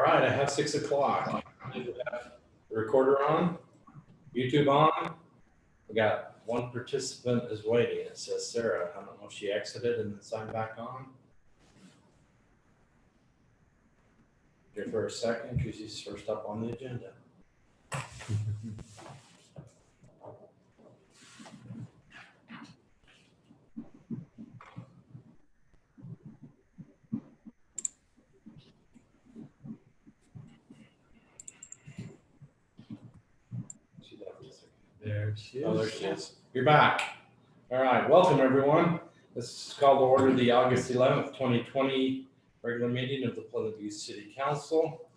All right, I have 6 o'clock. We have the recorder on, YouTube on. We got one participant is waiting. It says Sarah. I don't know if she exited and then signed back on. Give her a second because she's first up on the agenda. There she is. Oh, there she is. You're back. All right, welcome everyone. This is called to order the August 11th, 2020 regular meeting of the Pleasant View City Council.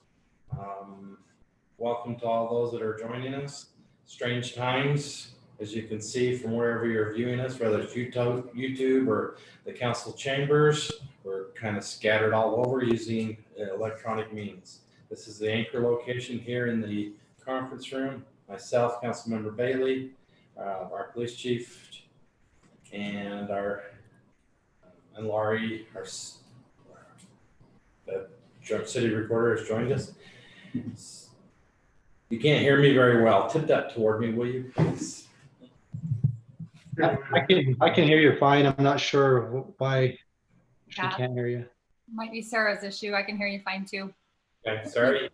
Welcome to all those that are joining us. Strange times, as you can see from wherever you're viewing us, whether it's YouTube or the council chambers. We're kind of scattered all over using electronic means. This is the anchor location here in the conference room. Myself, Councilmember Bailey, our police chief, and Laurie, our the city recorder has joined us. You can't hear me very well. Tip that toward me, will you, please? I can hear you fine. I'm not sure why she can't hear you. Might be Sarah's issue. I can hear you fine too. Okay, sorry.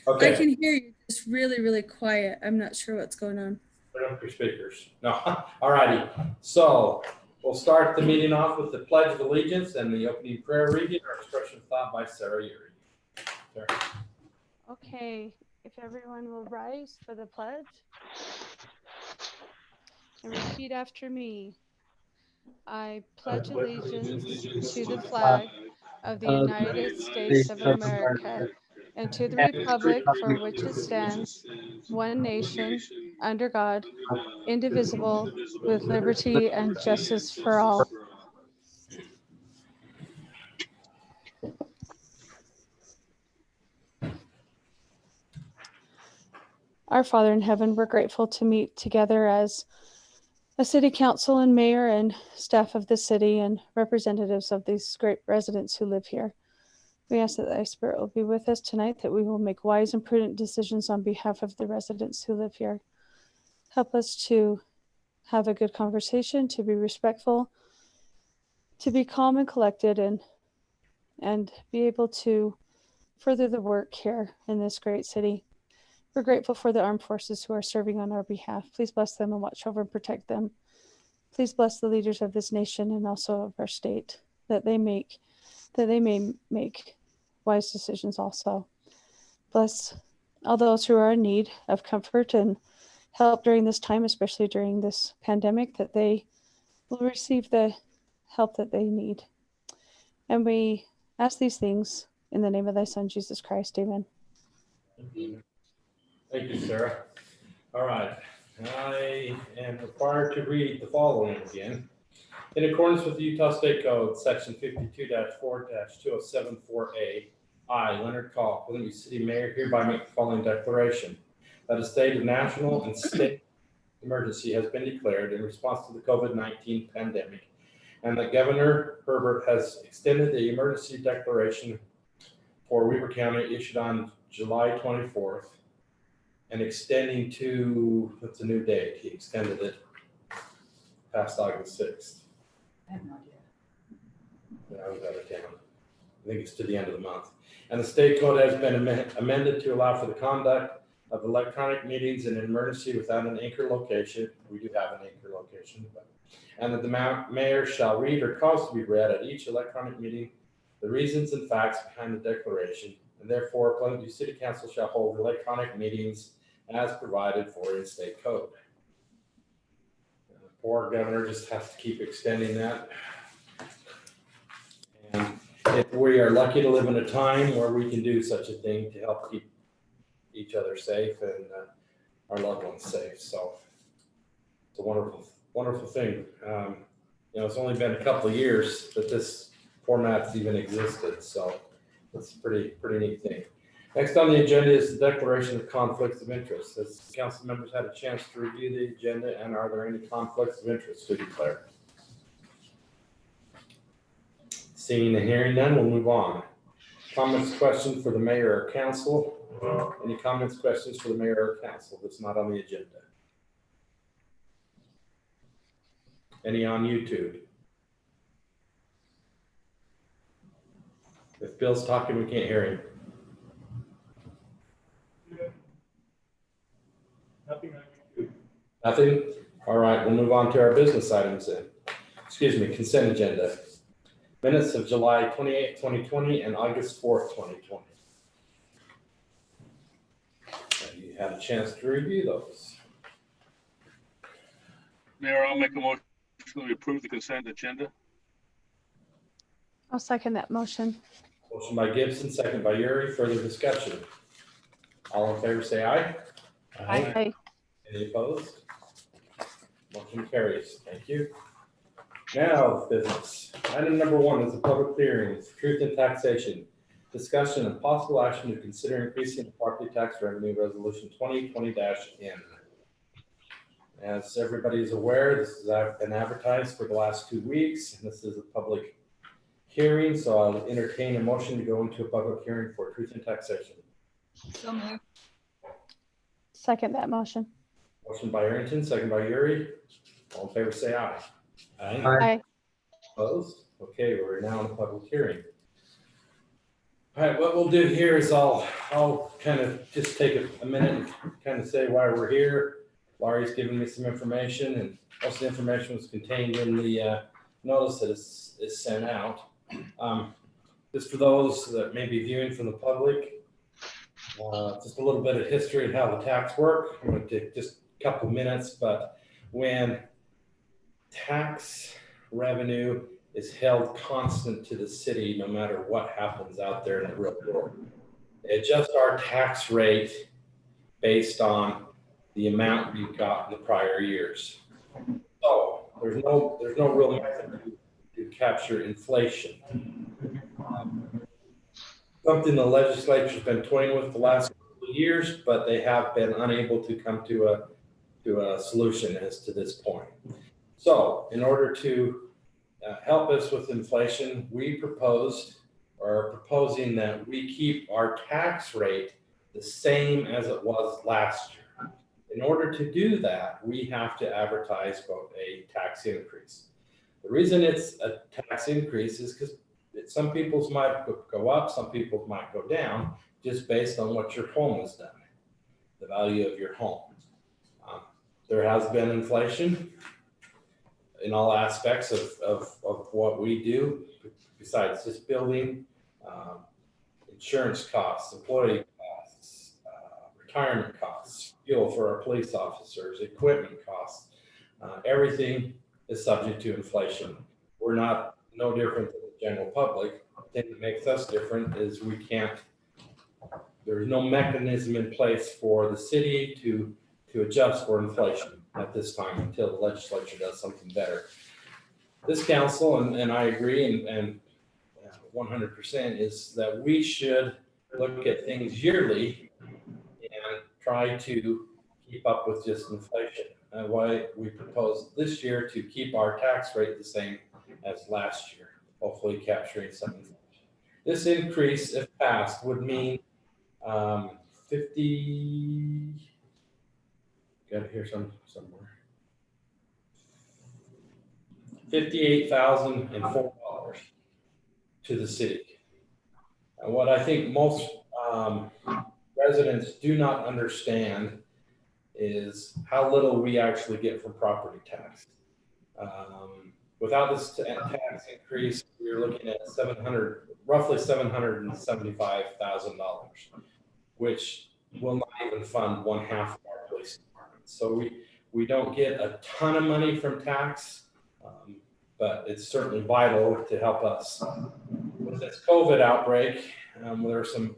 Okay. I can hear you just really, really quiet. I'm not sure what's going on. Put up your speakers. No, all righty. So we'll start the meeting off with the Pledge of Allegiance and the opening prayer reading or expression of thought by Sarah Uri. Sarah. Okay, if everyone will rise for the pledge and repeat after me. I pledge allegiance to the flag of the United States of America and to the republic for which it stands, one nation, under God, indivisible, with liberty and justice for all. Our Father in heaven, we're grateful to meet together as a city council and mayor and staff of the city and representatives of these great residents who live here. We ask that thy spirit will be with us tonight, that we will make wise and prudent decisions on behalf of the residents who live here. Help us to have a good conversation, to be respectful, to be calm and collected, and be able to further the work here in this great city. We're grateful for the armed forces who are serving on our behalf. Please bless them and watch over and protect them. Please bless the leaders of this nation and also of our state, that they may make wise decisions also. Bless all those who are in need of comfort and help during this time, especially during this pandemic, that they will receive the help that they need. And we ask these things in the name of thy Son, Jesus Christ. Amen. Thank you, Sarah. All right, I am required to read the following again. In accordance with the Utah State Code, section 52-4-2074A, I, Leonard Koch, Pleasant View City Mayor, hereby make the following declaration: that a state of national and state emergency has been declared in response to the COVID-19 pandemic, and that Governor Herbert has extended the emergency declaration for Weber County issued on July 24th and extending to, what's the new date? He extended it past August 6th. I have no idea. Yeah, I was out of town. I think it's to the end of the month. And the state code has been amended to allow for the conduct of electronic meetings in an emergency without an anchor location. We do have an anchor location, and that the mayor shall read or cause to be read at each electronic meeting the reasons and facts behind the declaration, and therefore Pleasant View City Council shall hold electronic meetings as provided for in state code. The poor governor just has to keep extending that. And if we are lucky to live in a time where we can do such a thing to help keep each other safe and our loved ones safe. So it's a wonderful, wonderful thing. It's only been a couple of years that this format's even existed. So it's a pretty neat thing. Next on the agenda is the declaration of conflicts of interest. Has council members had a chance to review the agenda, and are there any conflicts of interest to declare? Seeing and hearing none, we'll move on. Comments, questions for the mayor or council? Any comments, questions for the mayor or council that's not on the agenda? Any on YouTube? If Bill's talking, we can't hear him. Nothing? All right, we'll move on to our business items then. Excuse me, consent agenda. Minutes of July 28th, 2020 and August 4th, 2020. Have you had a chance to review those? Mayor, I'll make a motion to approve the consent agenda. I'll second that motion. Motion by Gibson, second by Uri. Further discussion? All in favor, say aye. Aye. Any opposed? Motion carries. Thank you. Now, business. Item number 1 is the public hearings, truth in taxation. Discussion and possible action to consider increasing the property tax revenue resolution 2020-N. As everybody is aware, this has been advertised for the last 2 weeks, and this is a public hearing, so I'll entertain a motion to go into a public hearing for truth in taxation. So moved. Second that motion. Motion by Arrington, second by Uri. All in favor, say aye. Aye. Opposed? Okay, we're now in a public hearing. All right, what we'll do here is I'll kind of just take a minute and kind of say why we're here. Laurie's given me some information, and most of the information was contained in the notice that is sent out. Just for those that may be viewing from the public, just a little bit of history of how the tax work. I'm going to take just a couple minutes, but when tax revenue is held constant to the city, no matter what happens out there in the real world, they adjust our tax rate based on the amount you got in the prior years. So there's no real method to capture inflation. Something the legislature's been toying with the last couple of years, but they have been unable to come to a solution as to this point. So in order to help us with inflation, we are proposing that we keep our tax rate the same as it was last year. In order to do that, we have to advertise both a tax increase. The reason it's a tax increase is because some people's might go up, some people's might go down, just based on what your home has done, the value of your home. There has been inflation in all aspects of what we do, besides just building, insurance costs, employee costs, retirement costs, fuel for our police officers, equipment costs. Everything is subject to inflation. We're no different than the general public. The thing that makes us different is there's no mechanism in place for the city to adjust for inflation at this time until the legislature does something better. This council, and I agree, and 100% is that we should look at things yearly and try to keep up with just inflation. Why we propose this year to keep our tax rate the same as last year, hopefully capturing some inflation. This increase, if passed, would mean 50. Got it here somewhere. $58,004 to the city. And what I think most residents do not understand is how little we actually get from property tax. Without this tax increase, we're looking at roughly $775,000, which will not even fund one half of our police department. So we don't get a ton of money from tax, but it's certainly vital to help us. With this COVID outbreak, there are some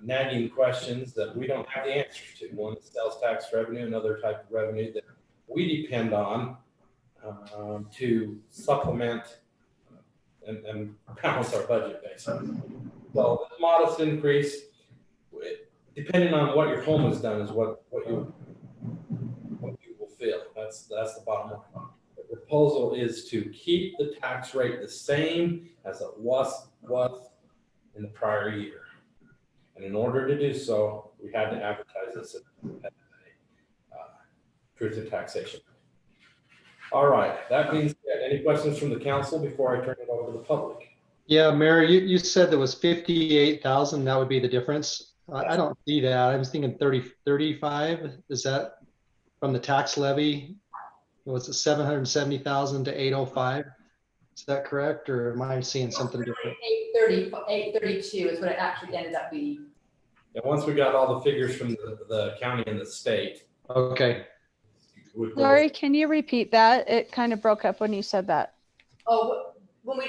nagging questions that we don't have the answers to. One is sales tax revenue, another type of revenue that we depend on to supplement and balance our budget basically. So this modest increase, depending on what your home has done, is what you will feel. That's the bottom line. The proposal is to keep the tax rate the same as it was in the prior year. And in order to do so, we had to advertise this at Truth in Taxation. All right, that being said, any questions from the council before I turn it over to the public? Yeah, Mary, you said there was 58,000, that would be the difference. I don't see that. I was thinking 35. Is that from the tax levy? Was it 770,000 to 805? Is that correct, or am I seeing something different? 832 is what it actually ended up being. And once we got all the figures from the county and the state. Okay. we'd go- Lori, can you repeat that? It kind of broke up when you said that. Oh, when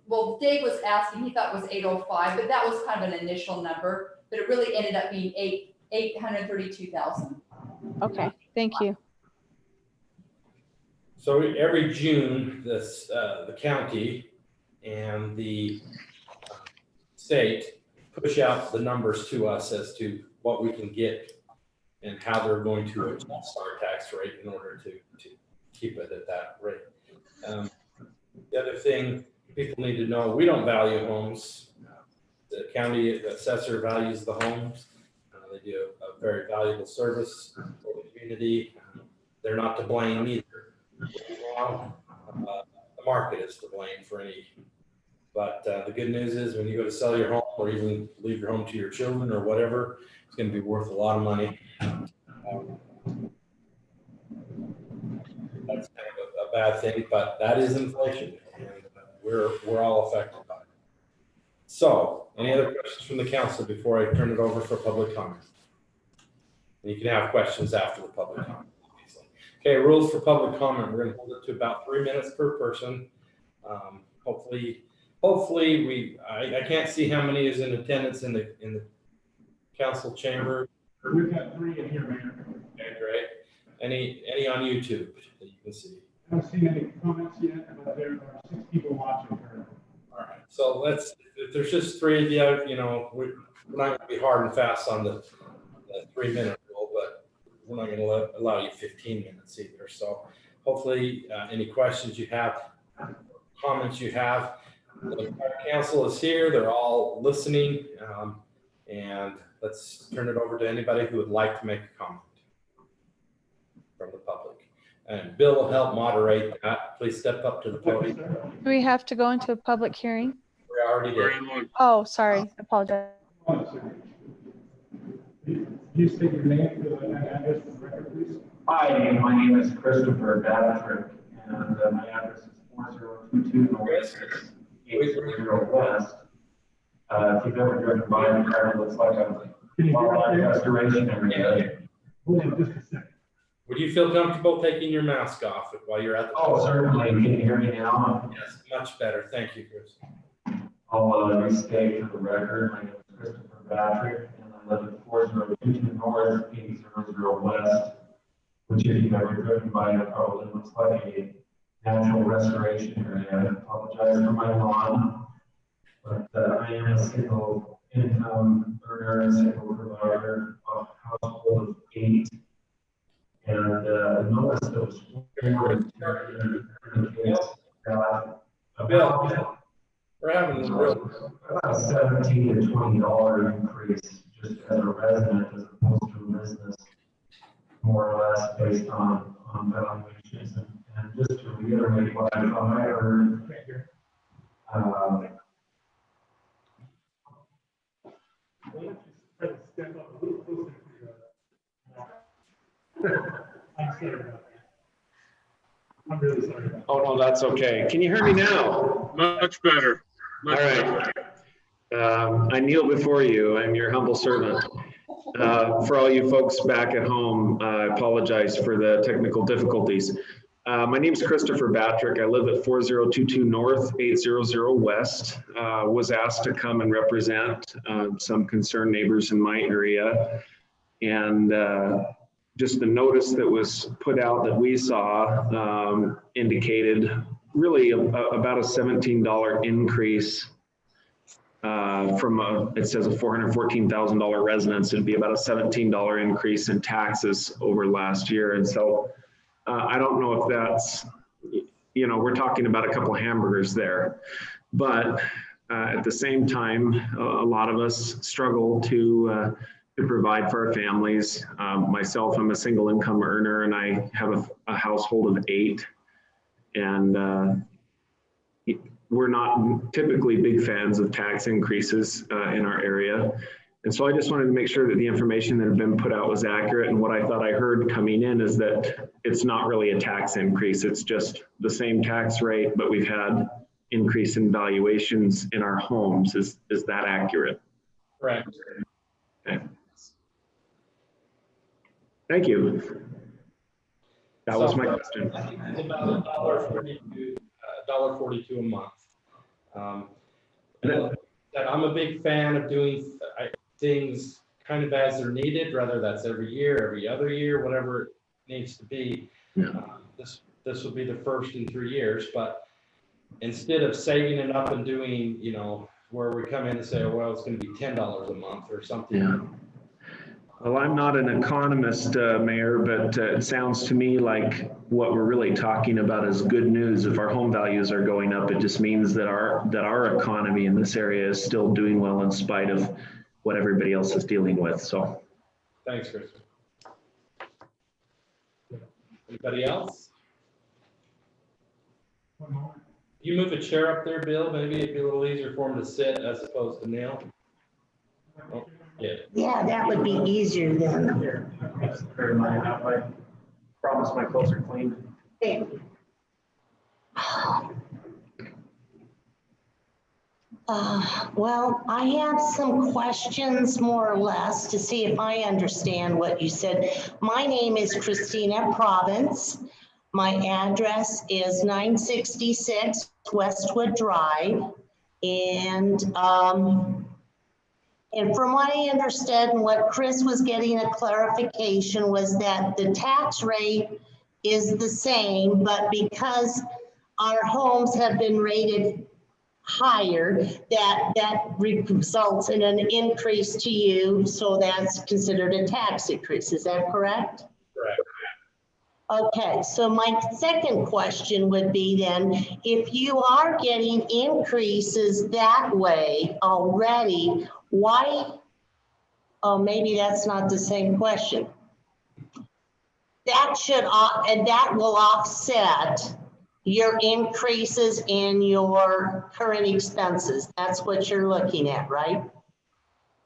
well, Dave was asking, he thought it was 805, but that was kind of an initial number, but it really ended up being 832,000. Okay, thank you. So every June, the county and the state push out the numbers to us as to what we can get and how they're going to adjust our tax rate in order to keep it at that rate. The other thing people need to know, we don't value homes. The county assessor values the homes. They do a very valuable service for the community. They're not to blame either. The market is to blame for any. But the good news is when you go to sell your home or even leave your home to your children or whatever, it's going to be worth a lot of money. That's kind of a bad thing, but that is inflation, and we're all affected by it. So, any other questions from the council before I turn it over for public comment? And you can have questions after the public comment, obviously. Okay, rules for public comment. We're going to hold it to about 3 minutes per person. Hopefully I can't see how many is in attendance in the council chamber. We've got 3 in here, Mayor. Okay, great. Any on YouTube that you can see? I haven't seen any comments yet, but there are 6 people watching currently. All right. So if there's just 3 of you, you know, we're not going to be hard and fast on the 3-minute rule, but we're not going to allow you 15 minutes either. So hopefully any questions you have, comments you have, the entire council is here. They're all listening. And let's turn it over to anybody who would like to make a comment from the public. And Bill will help moderate that. Please step up to the podium. Do we have to go into a public hearing? We already We're did. in one. Oh, sorry, I apologize. Hold on a second. Can you state your name and address for the record, please? Hi, my name is Christopher Patrick, and my address is 4022 North 800 West. If you've ever driven by, it kind of looks like a wildlife restoration area. Hold on just a second. Would you feel comfortable taking your mask off while you're at the? Oh, certainly. Can you hear me now? Yes, much better. Thank you, Chris. I'll restate for the record. My name is Christopher Patrick, and I live at 4022 North 800 West, which if you've ever driven by, it probably looks like a natural restoration area. I apologize for my lawn, but I am a single income earner, a single provider of a household of 8. And notice those Bill, we're having a real. about $17 to $20 increase just as a resident as opposed to a business, more or less based on valuations. And just to reiterate what I thought I heard, Step up a little closer to your I'm sorry about that. I'm really sorry about that. Oh, no, that's okay. Can you hear me now? Much better. Much All better. right. I kneel before you. I'm your humble servant. For all you folks back at home, I apologize for the technical difficulties. My name is Christopher Patrick. I live at 4022 North 800 West. Was asked to come and represent some concerned neighbors in my area. And just the notice that was put out that we saw indicated really about a $17 increase from it says a $414,000 residence. It'd be about a $17 increase in taxes over last year. And so I don't know if that's, you know, we're talking about a couple of hamburgers there, but At the same time, a lot of us struggle to provide for our families. Myself, I'm a single income earner and I have a household of 8. And we're not typically big fans of tax increases in our area. And so I just wanted to make sure that the information that had been put out was accurate. And what I thought I heard coming in is that it's not really a tax increase. It's just the same tax rate, but we've had increase in valuations in our homes. Is that accurate? Correct. Okay. Thank you. That was my question. I think it's about $1.42 a month. And I'm a big fan of doing things kind of as they're needed, whether that's every year, every other year, whatever it needs to be. Yeah. This will be the first in 3 years, but instead of saving it up and doing, you know, where we come in and say, oh, well, it's going to be $10 a month or something. Yeah. Well, I'm not an economist, Mayor, but it sounds to me like what we're really talking about is good news. If our home values are going up, it just means that our economy in this area is still doing well in spite of what everybody else is dealing with. So, thanks, Chris. Anybody else? You move a chair up there, Bill. Maybe it'd be a little easier for him to sit as opposed to kneel. Oh, yeah. Yeah, that would be easier then. I promise my clothes are clean. Well, I have some questions more or less to see if I understand what you said. My name is Christina Province. My address is 966 Westwood Drive. And from what I understood and what Chris was getting a clarification was that the tax rate is the same, but because our homes have been rated higher, that results in an increase to you. So that's considered a tax increase. Is that correct? Correct. Okay, so my second question would be then, if you are getting increases that way already, why, oh, maybe that's not the same question. That should, and that will offset your increases in your current expenses. That's what you're looking at, right?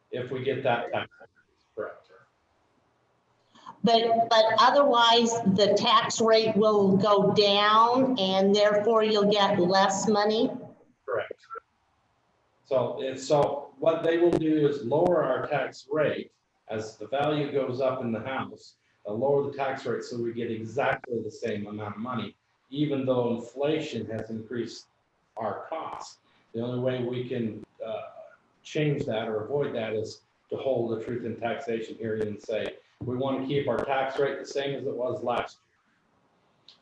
If we get that tax, correct. But otherwise, the tax rate will go down and therefore you'll get less money? Correct. So what they will do is lower our tax rate as the value goes up in the house. They'll lower the tax rate so we get exactly the same amount of money, even though inflation has increased our costs. The only way we can change that or avoid that is to hold the truth in taxation hearing and say, we want to keep our tax rate the same as it was last year,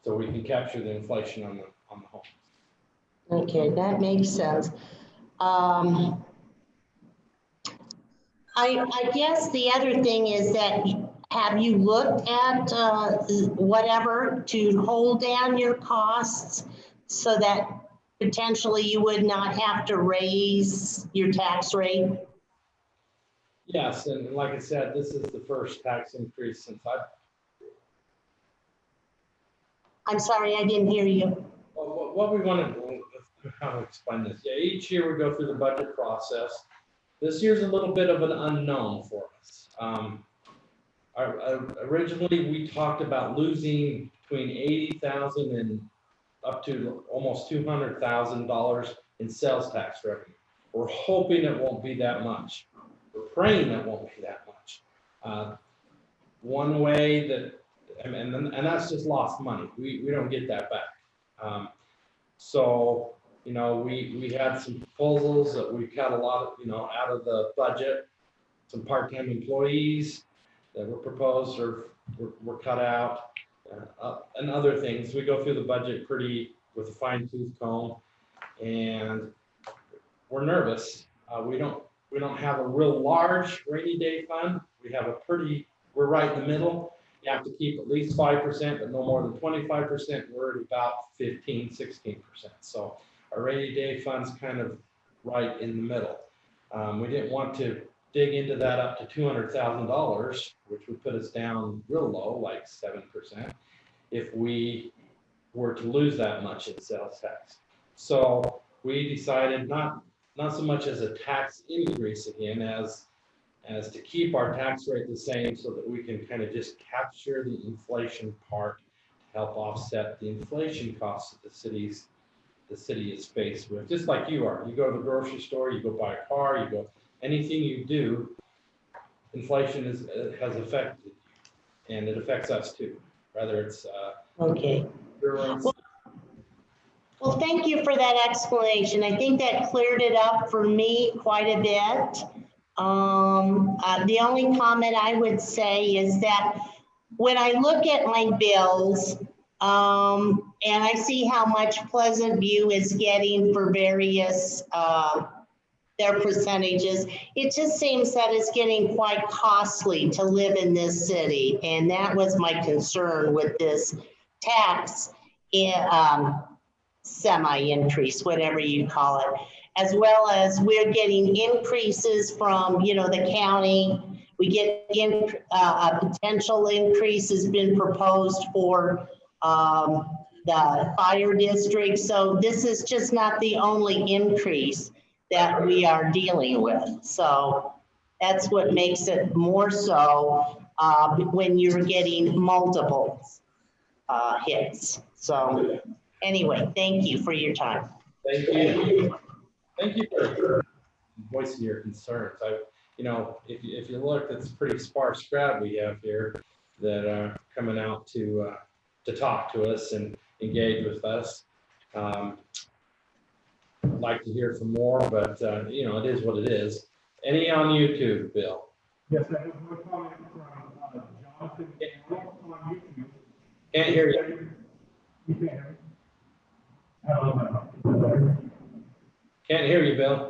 so we can capture the inflation on the home. Okay, that makes sense. I guess the other thing is that, have you looked at whatever to hold down your costs so that potentially you would not have to raise your tax rate? Yes, and like I said, this is the first tax increase since I'm sorry, I didn't hear you. what we want to do, how to explain this. Yeah, each year we go through the budget process. This year's a little bit of an unknown for us. Originally, we talked about losing between $80,000 and up to almost $200,000 in sales tax revenue. We're hoping it won't be that much. We're praying it won't be that much. One way that, and that's just lost money. We don't get that back. So, you know, we had some proposals that we cut a lot of, you know, out of the budget. Some part-time employees that were proposed or were cut out, and other things. We go through the budget with a fine-tooth comb, and we're nervous. We don't have a real large rainy day fund. We're right in the middle. You have to keep at least 5%, but no more than 25%. We're at about 15, 16%. So our rainy day fund's kind of right in the middle. We didn't want to dig into that up to $200,000, which would put us down real low, like 7%, if we were to lose that much in sales tax. So we decided not so much as a tax increase again, as to keep our tax rate the same so that we can kind of just capture the inflation part to help offset the inflation costs that the city is faced with, just like you are. You go to the grocery store, you go buy a car, you go, anything you do, inflation has affected you, and it affects us too, whether it's Okay. insurance. Well, thank you for that explanation. I think that cleared it up for me quite a bit. The only comment I would say is that when I look at my bills, and I see how much Pleasant View is getting for various, their percentages, it just seems that it's getting quite costly to live in this city. And that was my concern with this tax semi-increase, whatever you call it, as well as we're getting increases from, the county. We get a potential increase has been proposed for the fire district. So this is just not the only increase that we are dealing with. So that's what makes it more so when you're getting multiple hits. So anyway, thank you for your time. Thank you. Thank you for voicing your concerns. If you look, it's a pretty sparse crowd we have here that are coming out to talk to us and engage with us. I'd like to hear some more, but it is what it is. Any on YouTube, Bill? Yes, I have one comment from Jonathan L. on YouTube. Can't hear you. You can't hear me? Hello. Can't hear you, Bill.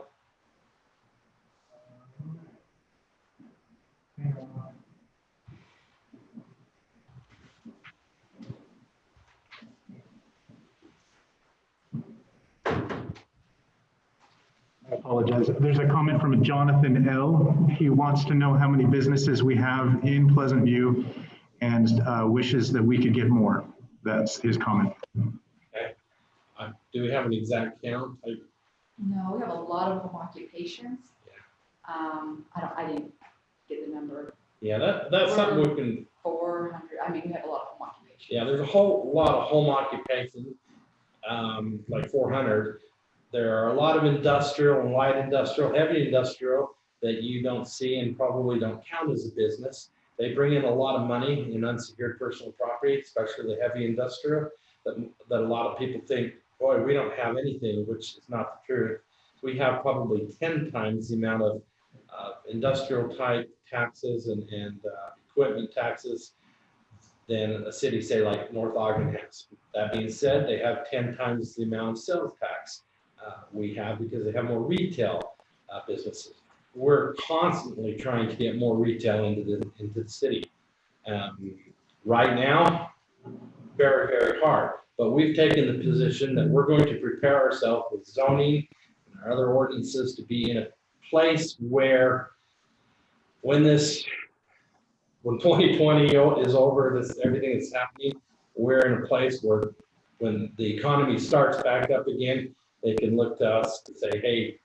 I apologize. There's a comment from Jonathan L. He wants to know how many businesses we have in Pleasant View and wishes that we could get more. That's his comment. Okay. Do we have an exact count? No, we have a lot of home occupations. Yeah. I didn't get the number. Yeah, that's something we can. 400. We have a lot of home occupations. Yeah, there's a whole lot of home occupation, like 400. There are a lot of industrial and light industrial, heavy industrial that you don't see and probably don't count as a business. They bring in a lot of money in unsecured personal property, especially the heavy industrial, that a lot of people think, boy, we don't have anything, which is not the truth. We have probably 10 times the amount of industrial type taxes and equipment taxes than a city, say like North Ogden has. That being said, they have 10 times the amount of sales tax we have because they have more retail businesses. We're constantly trying to get more retail into the city. Right now, very, very hard. But we've taken the position that we're going to prepare ourselves with zoning and our other ordinances to be in a place where when 2020 is over, everything that's happening, we're in a place where when the economy starts back up again, they can look to us and say, hey,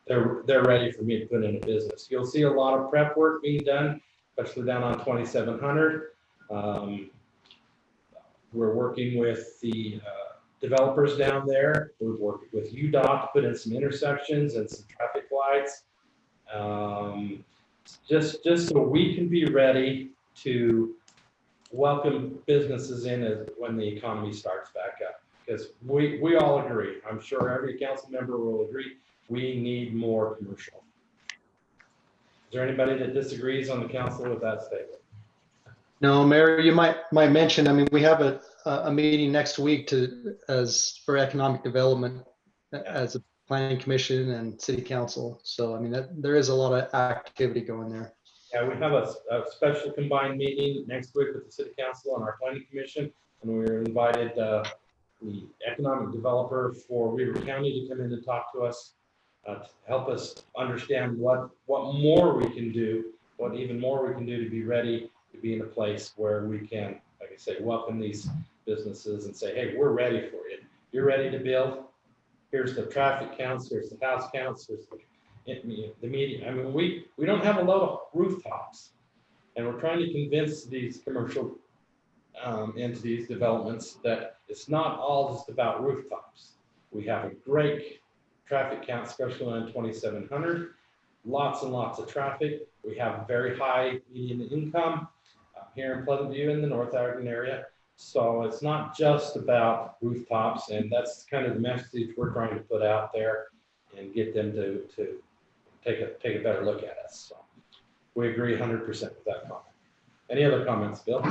they're ready for me to put in a business. You'll see a lot of prep work being done, especially down on 2700. We're working with the developers down there. We're working with UDOT to put in some intersections and some traffic lights. Just so we can be ready to welcome businesses in when the economy starts back up. Because we all agree, I'm sure every council member will agree, we need more commercial. Is there anybody that disagrees on the council with that statement? No, Mayor, you might mention, we have a meeting next week for economic development as a planning commission and city council. So, there is a lot of activity going there. Yeah, we have a special combined meeting next week with the city council and our planning commission. And we're invited the economic developer for Weaver County to come in and talk to us, to help us understand what more we can do, what even more we can do to be ready to be in a place where we can, like I say, welcome these businesses and say, hey, we're ready for you. You're ready to build. Here's the traffic counts, here's the house counts, here's the media. I mean, we don't have a lot of rooftops, and we're trying to convince these commercial entities, developments, that it's not all just about rooftops. We have a great traffic count, especially on 2700, lots and lots of traffic. We have very high median income here in Pleasant View in the North Ogden area. So it's not just about rooftops, and that's kind of the message we're trying to put out there and get them to take a better look at us. So we agree 100% with that comment. Any other comments, Bill?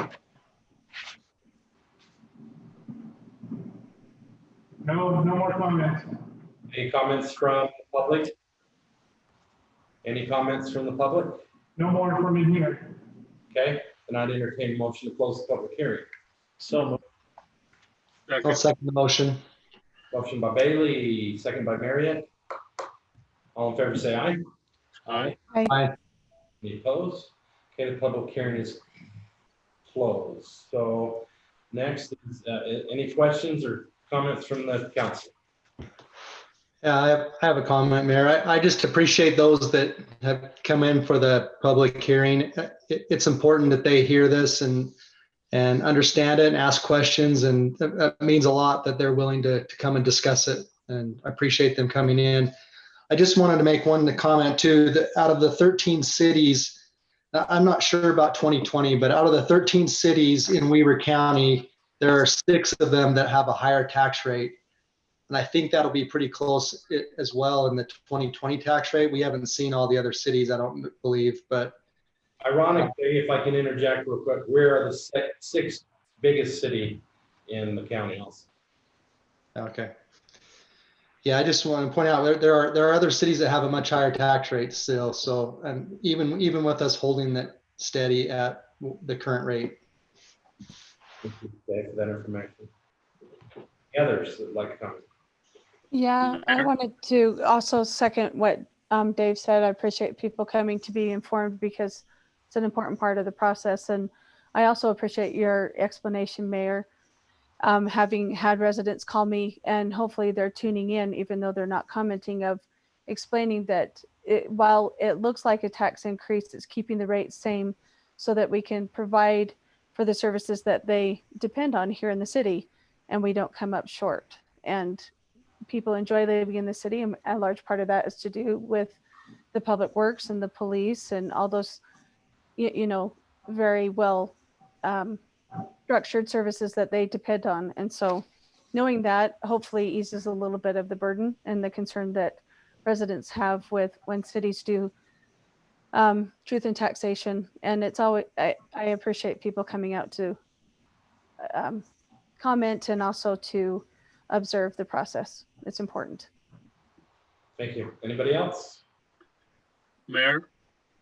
No more comments. Any comments from the public? Any comments from the public? No more from in here. Okay, then I'd entertain a motion to close the public hearing. I'll Second. second the motion. Motion by Bailey, second by Marriott. All in favor, say aye. Aye. Aye. Any opposed? Okay, the public hearing is closed. So next is any questions or comments from the council? Yeah, I have a comment, Mayor. I just appreciate those that have come in for the public hearing. It's important that they hear this and understand it and ask questions. And that means a lot that they're willing to come and discuss it. And I appreciate them coming in. I just wanted to make one comment too, that out of the 13 cities, I'm not sure about 2020, but out of the 13 cities in Weaver County, there are 6 of them that have a higher tax rate. And I think that'll be pretty close as well in the 2020 tax rate. We haven't seen all the other cities, I don't believe, but. Ironically, if I can interject real quick, we're the 6th biggest city in the county also. Okay. Yeah, I just want to point out there are other cities that have a much higher tax rate still. So, and even with us holding that steady at the current rate. Thank you for that information. The others that like to comment? Yeah, I wanted to also second what Dave said. I appreciate people coming to be informed because it's an important part of the process. And I also appreciate your explanation, Mayor, having had residents call me, and hopefully they're tuning in, even though they're not commenting, of explaining that while it looks like a tax increase, it's keeping the rate same so that we can provide for the services that they depend on here in the city, and we don't come up short. And people enjoy living in the city, and a large part of that is to do with the public works and the police and all those, very well structured services that they depend on. And so knowing that hopefully eases a little bit of the burden and the concern that residents have with when cities do truth in taxation. And it's always, I appreciate people coming out to comment and also to observe the process. It's important. Thank you. Anybody else? Mayor,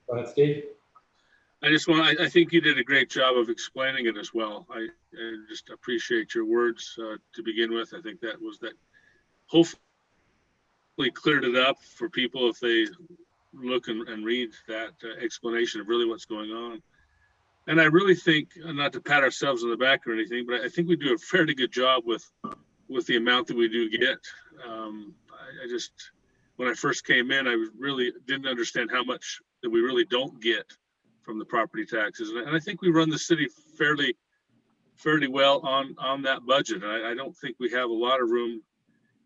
Go ahead, Steve. I think you did a great job of explaining it as well. I just appreciate your words to begin with. I think that hopefully cleared it up for people if they look and read that explanation of really what's going on. And I really think, not to pat ourselves on the back or anything, but I think we do a fairly good job with the amount that we do get. I just, when I first came in, I really didn't understand how much that we really don't get from the property taxes. And I think we run the city fairly well on that budget. And I don't think we have a lot of room.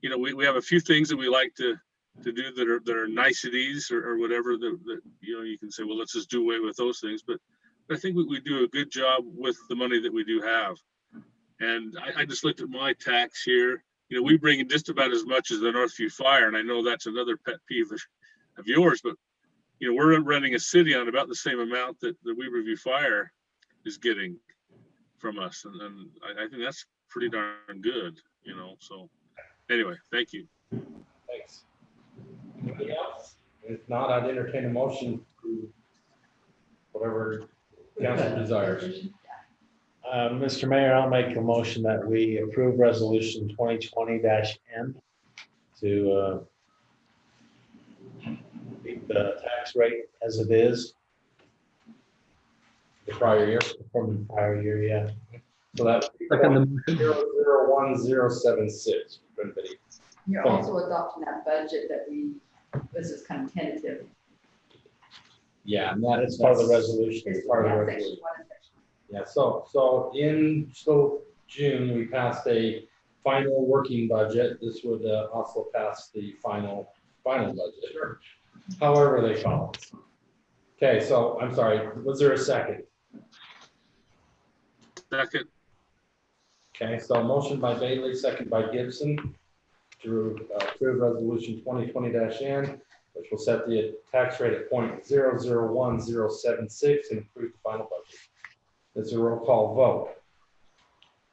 We have a few things that we like to do that are niceties or whatever that you can say, well, let's just do away with those things. But I think we do a good job with the money that we do have. And I just looked at my tax here. We bring in just about as much as the Northview Fire, and I know that's another pet peeve of yours, but we're running a city on about the same amount that the Weaverview Fire is getting from us, and I think that's pretty darn good. So anyway, thank you. Thanks. Anybody else? If not, I'd entertain a motion to whatever council desires. Mr. Mayor, I'll make a motion that we approve resolution 2020-N to keep the tax rate as it is The prior year. from the prior year, yeah. So that Second the motion. 001076. Everybody. You're also adopting that budget that this is kind of tentative. Yeah, and That's part of the resolution. It's part of the Yeah, resolution. section 1 and section Yeah, so in June, we passed a final working budget. This would also pass the final budget. However they call it. Okay, so I'm sorry, was there a second? Second. Okay, so motion by Bailey, second by Gibson to approve resolution 2020-N, which will set the tax rate at 0.001076 and approve the final budget. It's a roll call vote.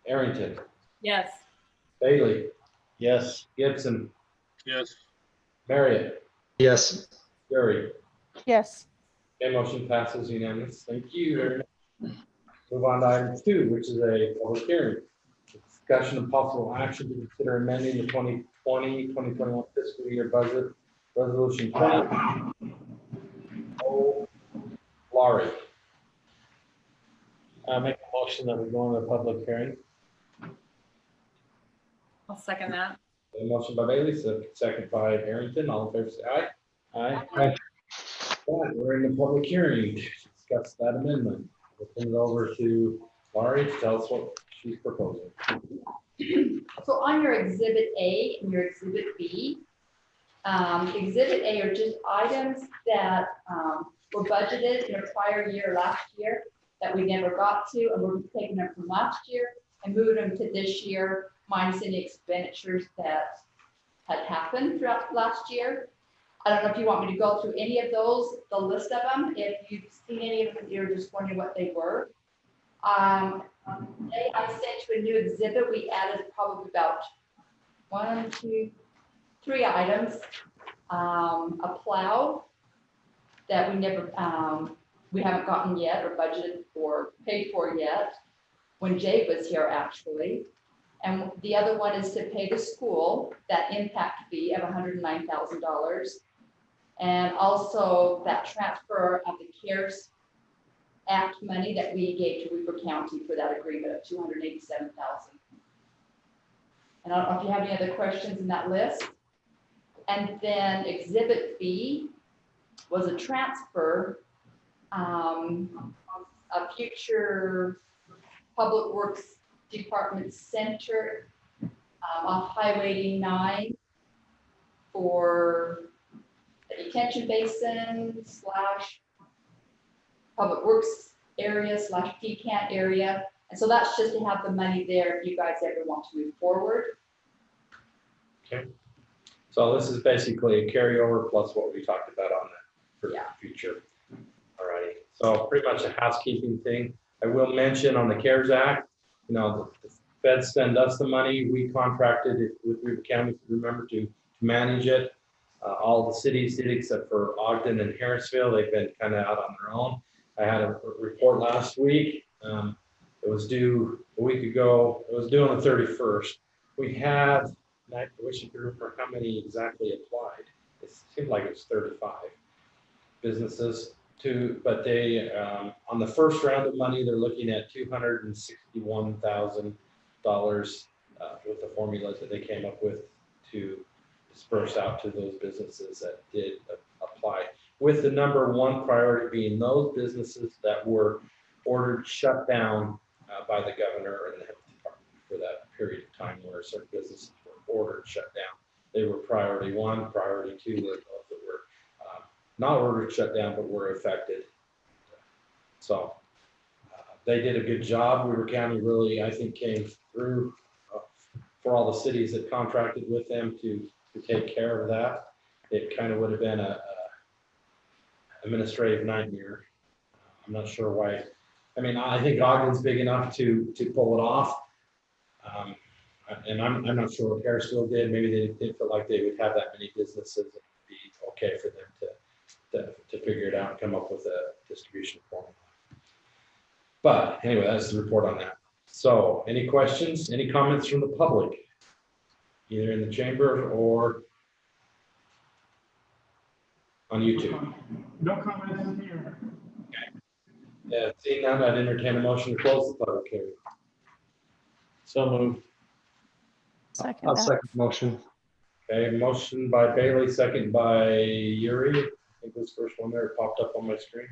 Arrington, Yes. Bailey, Yes. Gibson, Yes. Marriott, Yes. Gary. Yes. Okay, motion passes unanimous. Thank you very much. Move on to item 2, which is a public hearing. Discussion of possible action to consider amending the 2020-2021 fiscal year budget resolution 20. Oh, Laurie. I'll make a motion that we go into a public hearing. I'll second that. A motion by Bailey, second by Arrington. All in favor, say aye. Aye. Right, we're in the public hearing to discuss that amendment. We'll turn it over to Laurie to tell us what she's proposing. So on your exhibit A and your exhibit B, exhibit A are just items that were budgeted in a prior year last year that we never got to, and we're taking them from last year and moving them to this year, minus any expenditures that had happened throughout last year. I don't know if you want me to go through any of those, the list of them. If you've seen any of them, you're just wondering what they were. I sent you a new exhibit. We added probably about 1, 2, 3 items. A plow that we never, we haven't gotten yet or budgeted for, paid for yet, when Jay was here actually. And the other one is to pay the school that impact fee of $109,000. And also that transfer of the CARES Act money that we gave to Weaver County for that agreement of $287,000. And I don't know if you have any other questions in that list. And then exhibit B was a transfer, a future Public Works Department Center off Highway 89 for the detention basin / Public Works area / PCANT area. And so that's just to have the money there if you guys ever want to move forward. Okay. So this is basically a carryover plus what we talked about on that for the future. All righty. So pretty much a housekeeping thing. I will mention on the CARES Act, you know, the feds send us the money. We contracted it with Weaver County, remember, to manage it. All the cities did except for Ogden and Harrisville. They've been kind of out on their own. I had a report last week. It was due a week ago. It was due on the 31st. We had, I wish you could remember how many exactly applied. It seemed like it was 35 businesses but they, on the first round of money, they're looking at $261,000 with the formulas that they came up with to disperse out to those businesses that did apply, with the number one priority being those businesses that were ordered shut down by the governor and the health department for that period of time where certain businesses were ordered shut down. They were priority 1, priority 2 were those that were not ordered shut down but were affected. So they did a good job. Weaver County really, I think, came through for all the cities that contracted with them to take care of that. It kind of would have been a administrative nightmare. I'm not sure why. I mean, I think Ogden's big enough to pull it off. And I'm not sure what Harrisville did. Maybe they didn't feel like they would have that many businesses. It would be okay for them to figure it out and come up with a distribution formula. But anyway, that's the report on that. So any questions, any comments from the public? Either in the chamber or on YouTube? No comments here. Yeah, seeing none, I'd entertain a motion to close the public hearing. So moved. Second I'll that. second the motion. Okay, motion by Bailey, second by Yuri. I think this first one there popped up on my screen.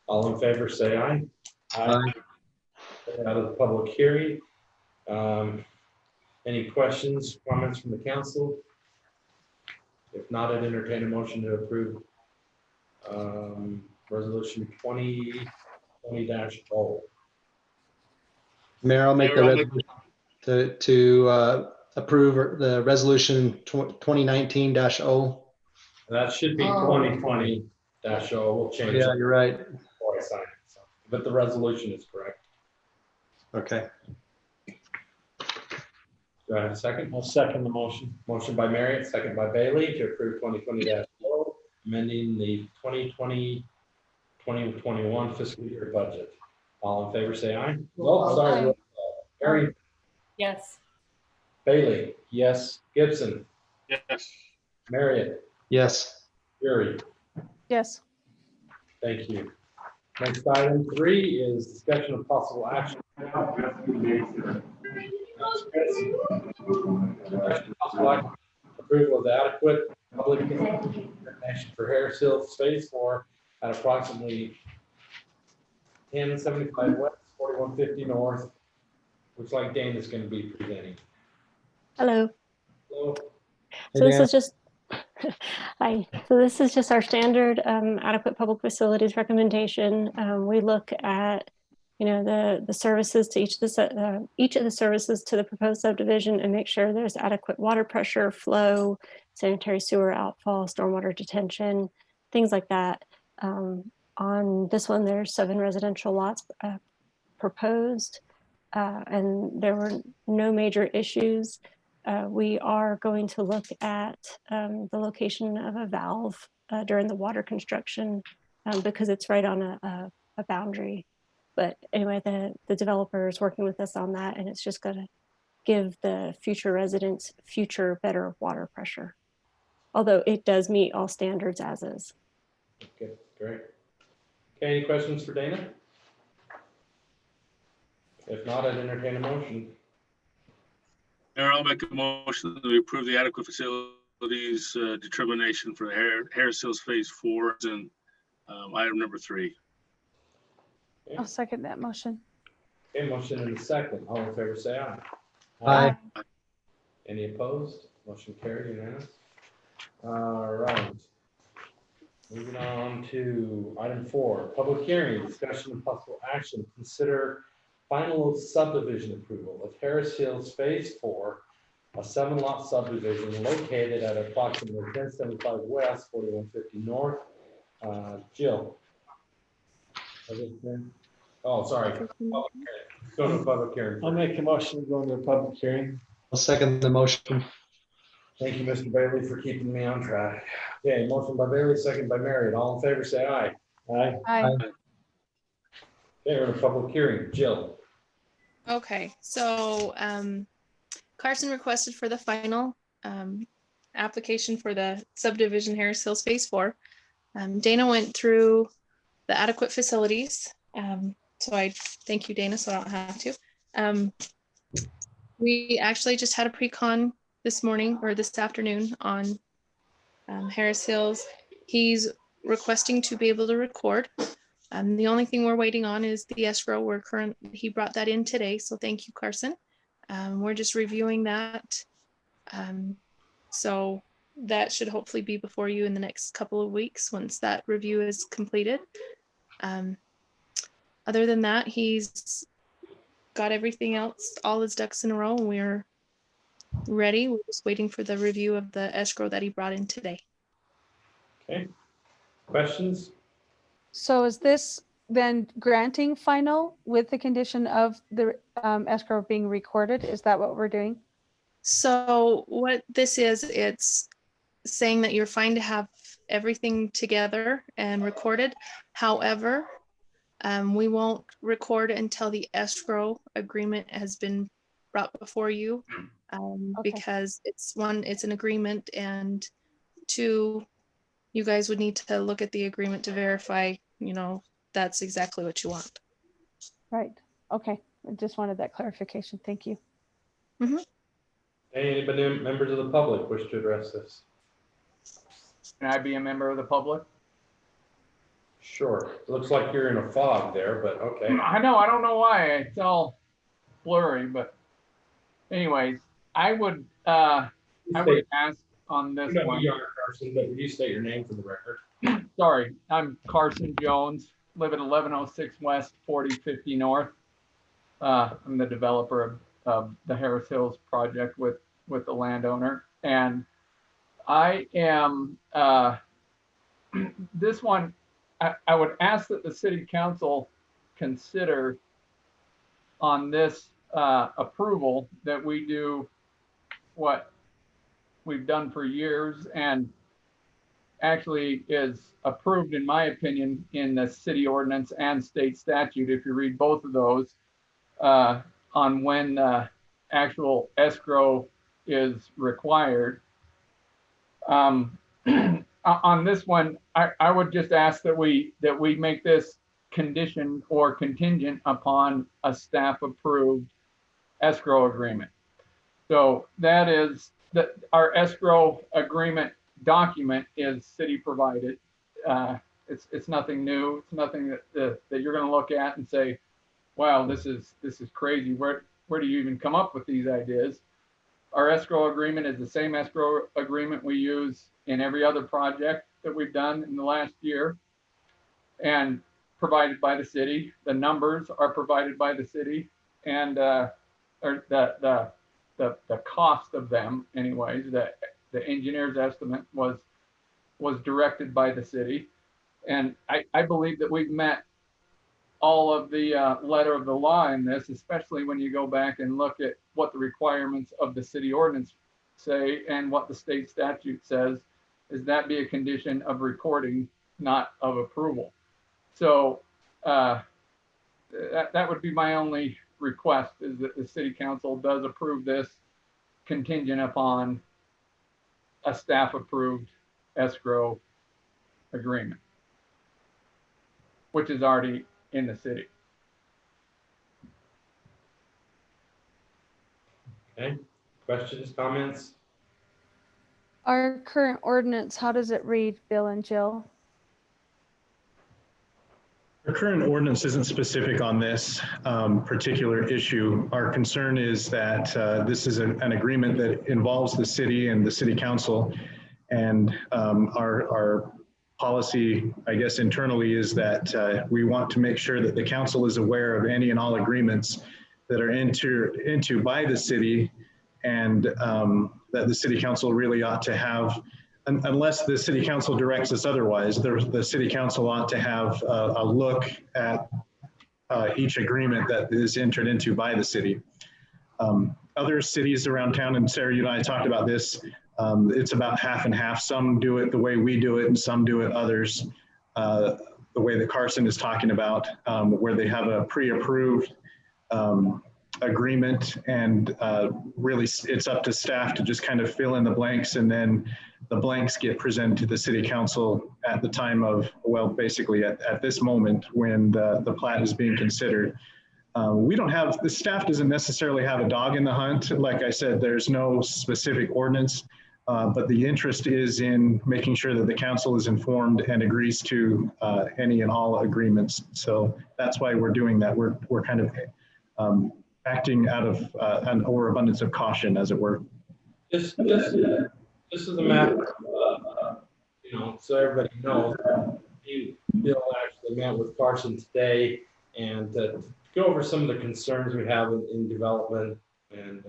All in favor, say aye. Aye. Out of the public hearing. Any questions, comments from the council? If not, I'd entertain a motion to approve resolution 2020-0. Mayor, I'll make Mayor, I'll the make- resolution to approve the resolution 2019-0. That should be 2020-0. We'll change Yeah, it you're right. before I sign it. So, but the resolution is correct. Okay. Do I have a second? I'll second the motion. Motion by Marriott, second by Bailey to approve 2020-0, amending the 2020-2021 fiscal year budget. All in favor, say aye. Oh, sorry. Aye. roll call. Harry, Yes. Bailey, Yes. Gibson, Yes. Marriott, Yes. Fury. Yes. Thank you. Next item 3 is discussion of possible action. Approval of the adequate public information for Harris Hills Phase 4 at approximately 1075 west, 4150 north. Looks like Dana's going to be presenting. Hello. Hello. So this is just, hi. So this is just our standard adequate public facilities recommendation. We look at, the services to each of the services to the proposed subdivision and make sure there's adequate water pressure, flow, sanitary sewer outfall, stormwater detention, things like that. On this one, there's 7 residential lots proposed, and there were no major issues. We are going to look at the location of a valve during the water construction because it's right on a boundary. But anyway, the developer is working with us on that, and it's just going to give the future residents better water pressure. Although it does meet all standards as is. Okay, great. Okay, any questions for Dana? If not, I'd entertain a motion. Mayor, I'll make a motion that we approve the adequate facilities determination for the Harris Hills Phase 4 and item number 3. I'll second that motion. Okay, motion in a second. All in favor, say aye. Aye. Any opposed? Motion carried, unanimous. All right. Moving on to item 4, public hearing, discussion and possible action. Consider final subdivision approval of Harris Hills Phase 4, a 7-lot subdivision located at approximately 1075 west, 4150 north. Jill. Oh, sorry. Go to public hearing. I'll make a motion to go into a public hearing. I'll second the motion. Thank you, Mr. Bailey, for keeping me on track. Okay, motion by Bailey, second by Marriott. All in favor, say aye. Aye. Aye. Okay, we're in a public hearing. Jill. Okay, so Carson requested for the final application for the subdivision Harris Hills Phase 4. Dana went through the adequate facilities. So I thank you, Dana, so I don't have to. We actually just had a pre-con this morning or this afternoon on Harris Hills. He's requesting to be able to record. The only thing we're waiting on is the escrow. He brought that in today, so thank you, Carson. We're just reviewing that. So that should hopefully be before you in the next couple of weeks once that review is completed. Other than that, he's got everything else, all his ducks in a row, and we're ready. We're just waiting for the review of the escrow that he brought in today. Okay. Questions? So is this then granting final with the condition of the escrow being recorded? Is that what we're doing? So what this is, it's saying that you're fine to have everything together and recorded. However, We won't record until the escrow agreement has been brought before you, because it's an agreement, and two, you guys would need to look at the agreement to verify, that's exactly what you want. Right. Okay. I just wanted that clarification. Thank you. Hey, anybody, members of the public wish to address this? Can I be a member of the public? Sure. It looks like you're in a fog there, but okay. I know, I don't know why, it's all blurry, but anyways, I would ask on this one. You are Carson, but would you state your name for the record? Sorry, I'm Carson Jones, live at 1106 West, 4050 North. I'm the developer of the Harris Hills project with the landowner. And I am, this one, I would ask that the city council consider on this approval that we do what we've done for years and actually is approved, in my opinion, in the city ordinance and state statute, if you read both of those, on when actual escrow is required. On this one, I would just ask that we make this condition or contingent upon a staff approved escrow agreement. So that is that our escrow agreement document is city provided. It's nothing new. It's nothing that you're going to look at and say, wow, this is crazy. Where do you even come up with these ideas? Our escrow agreement is the same escrow agreement we use in every other project that we've done in the last year, and provided by the city. The numbers are provided by the city, and or the cost of them, anyways. The engineer's estimate was directed by the city, and I believe that we've met all of the letter of the law in this, especially when you go back and look at what the requirements of the city ordinance say and what the state statute says, is that be a condition of recording, not of approval. So that would be my only request, is that the city council does approve this contingent upon a staff approved escrow agreement, which is already in the city. Okay, questions, comments? Our current ordinance, how does it read, Bill and Jill? Our current ordinance isn't specific on this particular issue. Our concern is that this is an agreement that involves the city and the city council, and our policy, I guess, internally is that we want to make sure that the council is aware of any and all agreements that are entered into by the city, and that the city council really ought to have, unless the city council directs us otherwise, the city council ought to have a look at each agreement that is entered into by the city. Other cities around town, and Sarah, you and I talked about this, it's about half and half. Some do it the way we do it, and some do it others, the way that Carson is talking about, where they have a pre-approved agreement, and really it's up to staff to just kind of fill in the blanks, and then the blanks get presented to the city council at the time of, well, basically at this moment when the plat is being considered. We don't have, the staff doesn't necessarily have a dog in the hunt. Like I said, there's no specific ordinance, but the interest is in making sure that the council is informed and agrees to any and all agreements. So that's why we're doing that. We're kind of acting out of an overabundance of caution, as it were. This is a matter of, so everybody knows, Bill actually met with Carson today and go over some of the concerns we have in development and,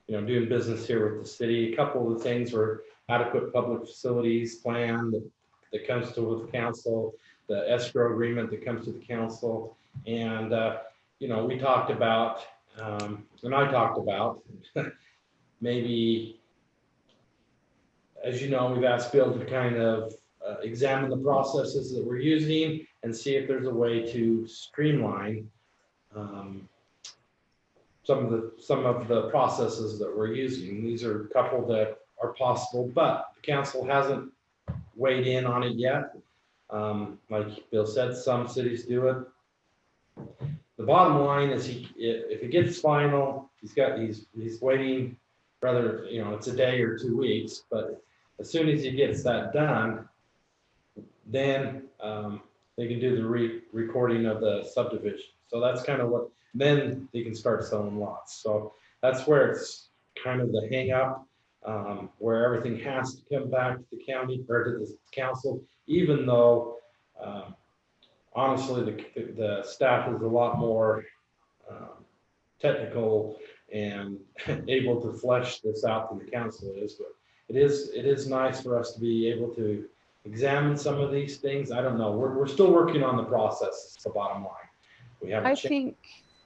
doing business here with the city. A couple of the things were adequate public facilities plan that comes to with council, the escrow agreement that comes to the council. And, we talked about, and I talked about maybe, as you know, we've asked Bill to kind of examine the processes that we're using and see if there's a way to streamline some of the processes that we're using. These are a couple that are possible, but the council hasn't weighed in on it yet. Like Bill said, some cities do it. The bottom line is if it gets final, he's waiting, rather, it's a day or 2 weeks, but as soon as he gets that done, then they can do the recording of the subdivision. So that's kind of what, then they can start selling lots. So that's where it's kind of the hang up, where everything has to come back to the county or to the council, even though honestly, the staff is a lot more technical and able to flesh this out than the council is. But it is nice for us to be able to examine some of these things. I don't know. We're still working on the process. It's the bottom line. We haven't.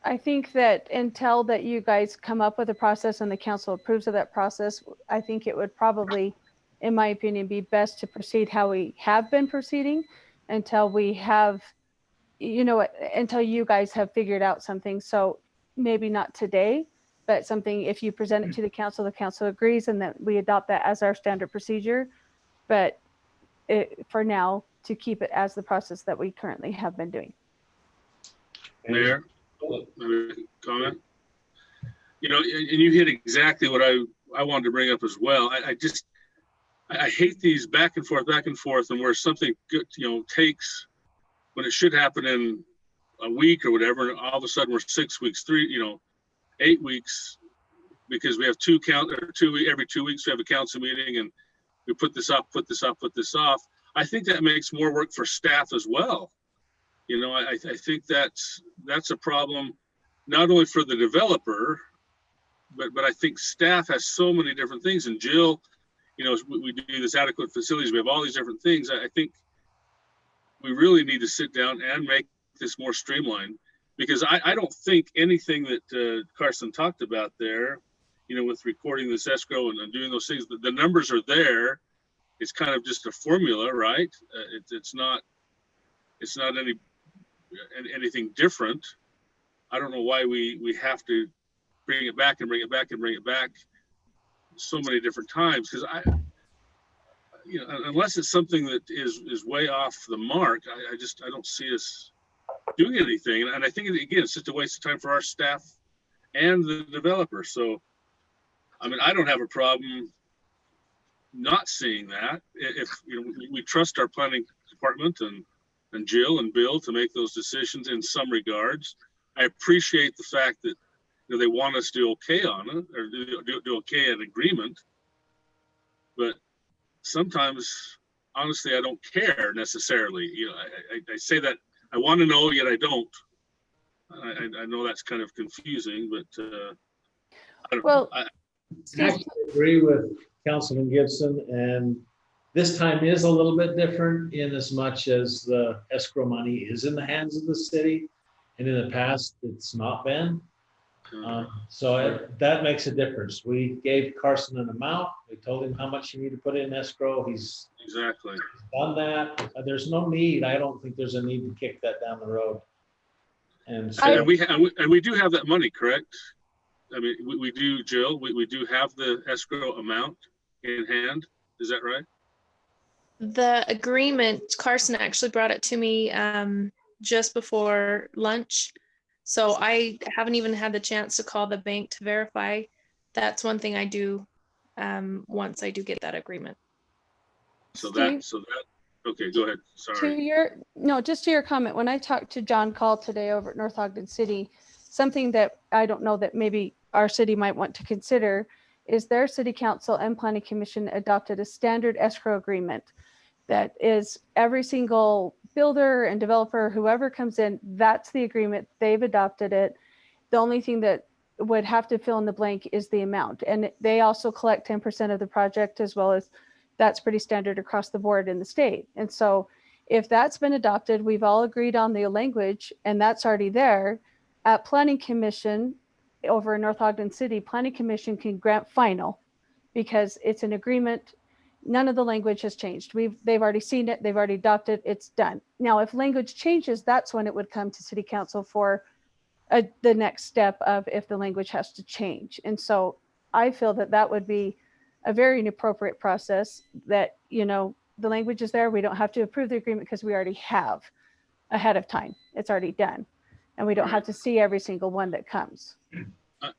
I think that until that you guys come up with a process and the council approves of that process, I think it would probably, in my opinion, be best to proceed how we have been proceeding until we have, until you guys have figured out something. So maybe not today, but something, if you present it to the council agrees, and that we adopt that as our standard procedure. But for now, to keep it as the process that we currently have been doing. Mayor, comment? And you hit exactly what I wanted to bring up as well. I hate these back and forth, and where something good, takes when it should happen in a week or whatever, and all of a sudden we're 6 weeks, 8 weeks, because we have every 2 weeks we have a council meeting, and we put this off. I think that makes more work for staff as well. I think that's a problem, not only for the developer, but I think staff has so many different things. And Jill, we do this adequate facilities. We have all these different things. I think we really need to sit down and make this more streamlined, because I don't think anything that Carson talked about there, with recording this escrow and doing those things, the numbers are there. It's kind of just a formula, right? It's not anything different. I don't know why we have to bring it back so many different times, because unless it's something that is way off the mark, I don't see us doing anything. And I think, again, it's just a waste of time for our staff and the developer. So, I don't have a problem not seeing that. If we trust our planning department and Jill and Bill to make those decisions in some regards. I appreciate the fact that they want us to do okay on it, or do okay at agreement. But sometimes, honestly, I don't care necessarily. I say that I want to know, yet I don't. I know that's kind of confusing, but I don't know. I agree with Councilman Gibson, and this time is a little bit different in as much as the escrow money is in the hands of the city, and in the past it's not been. That makes a difference. We gave Carson an amount. We told him how much he needed to put in escrow. He's done that. There's no need. I don't think there's a need to kick that down the road. And so we do have that money, correct? We do, Jill. We do have the escrow amount in hand. Is that right? The agreement, Carson actually brought it to me just before lunch. So I haven't even had the chance to call the bank to verify. That's one thing I do once I do get that agreement. Okay, go ahead. Sorry. Just to your comment, when I talked to John Call today over at North Ogden City, something that I don't know that maybe our city might want to consider is their city council and planning commission adopted a standard escrow agreement that is every single builder and developer, whoever comes in, that's the agreement. They've adopted it. The only thing that would have to fill in the blank is the amount. And they also collect 10% of the project, as well as that's pretty standard across the board in the state. And so if that's been adopted, we've all agreed on the language and that's already there. At Planning Commission over in North Ogden City, Planning Commission can grant final because it's an agreement None of the language has changed. They've already seen it. They've already adopted. It's done. Now, if language changes, that's when it would come to city council for the next step of if the language has to change. And so I feel that that would be a very inappropriate process that, you know, the language is there. We don't have to approve the agreement because we already have ahead of time. It's already done. And we don't have to see every single one that comes.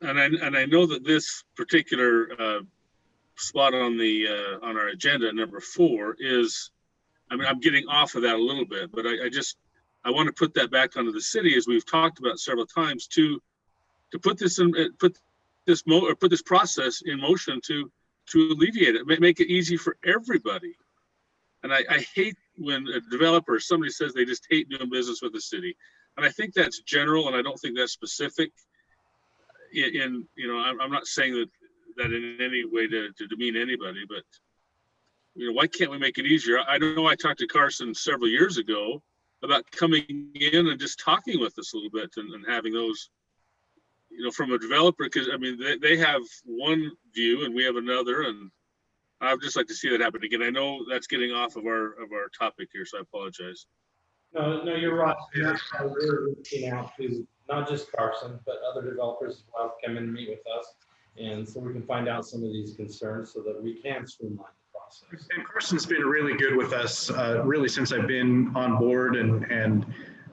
And I know that this particular spot on the on our agenda, number 4, is, I mean, I'm getting off of that a little bit, but I want to put that back onto the city, as we've talked about several times, to put this in, put this process in motion to alleviate it, make it easy for everybody. And I hate when a developer, somebody says they just hate doing business with the city. And I think that's general, and I don't think that's specific. You know, I'm not saying that in any way to demean anybody, but, you know, why can't we make it easier? I know I talked to Carson several years ago about coming in and just talking with us a little bit and having those, you know, from a developer, because I mean, they have one view and we have another, and I would just like to see that happen again. I know that's getting off of our topic here, so I apologize. No, you're right. And that's why we're reaching out to not just Carson, but other developers as well to come in and meet with us. And so we can find out some of these concerns so that we can streamline the process. And Carson's been really good with us, really since I've been on board, and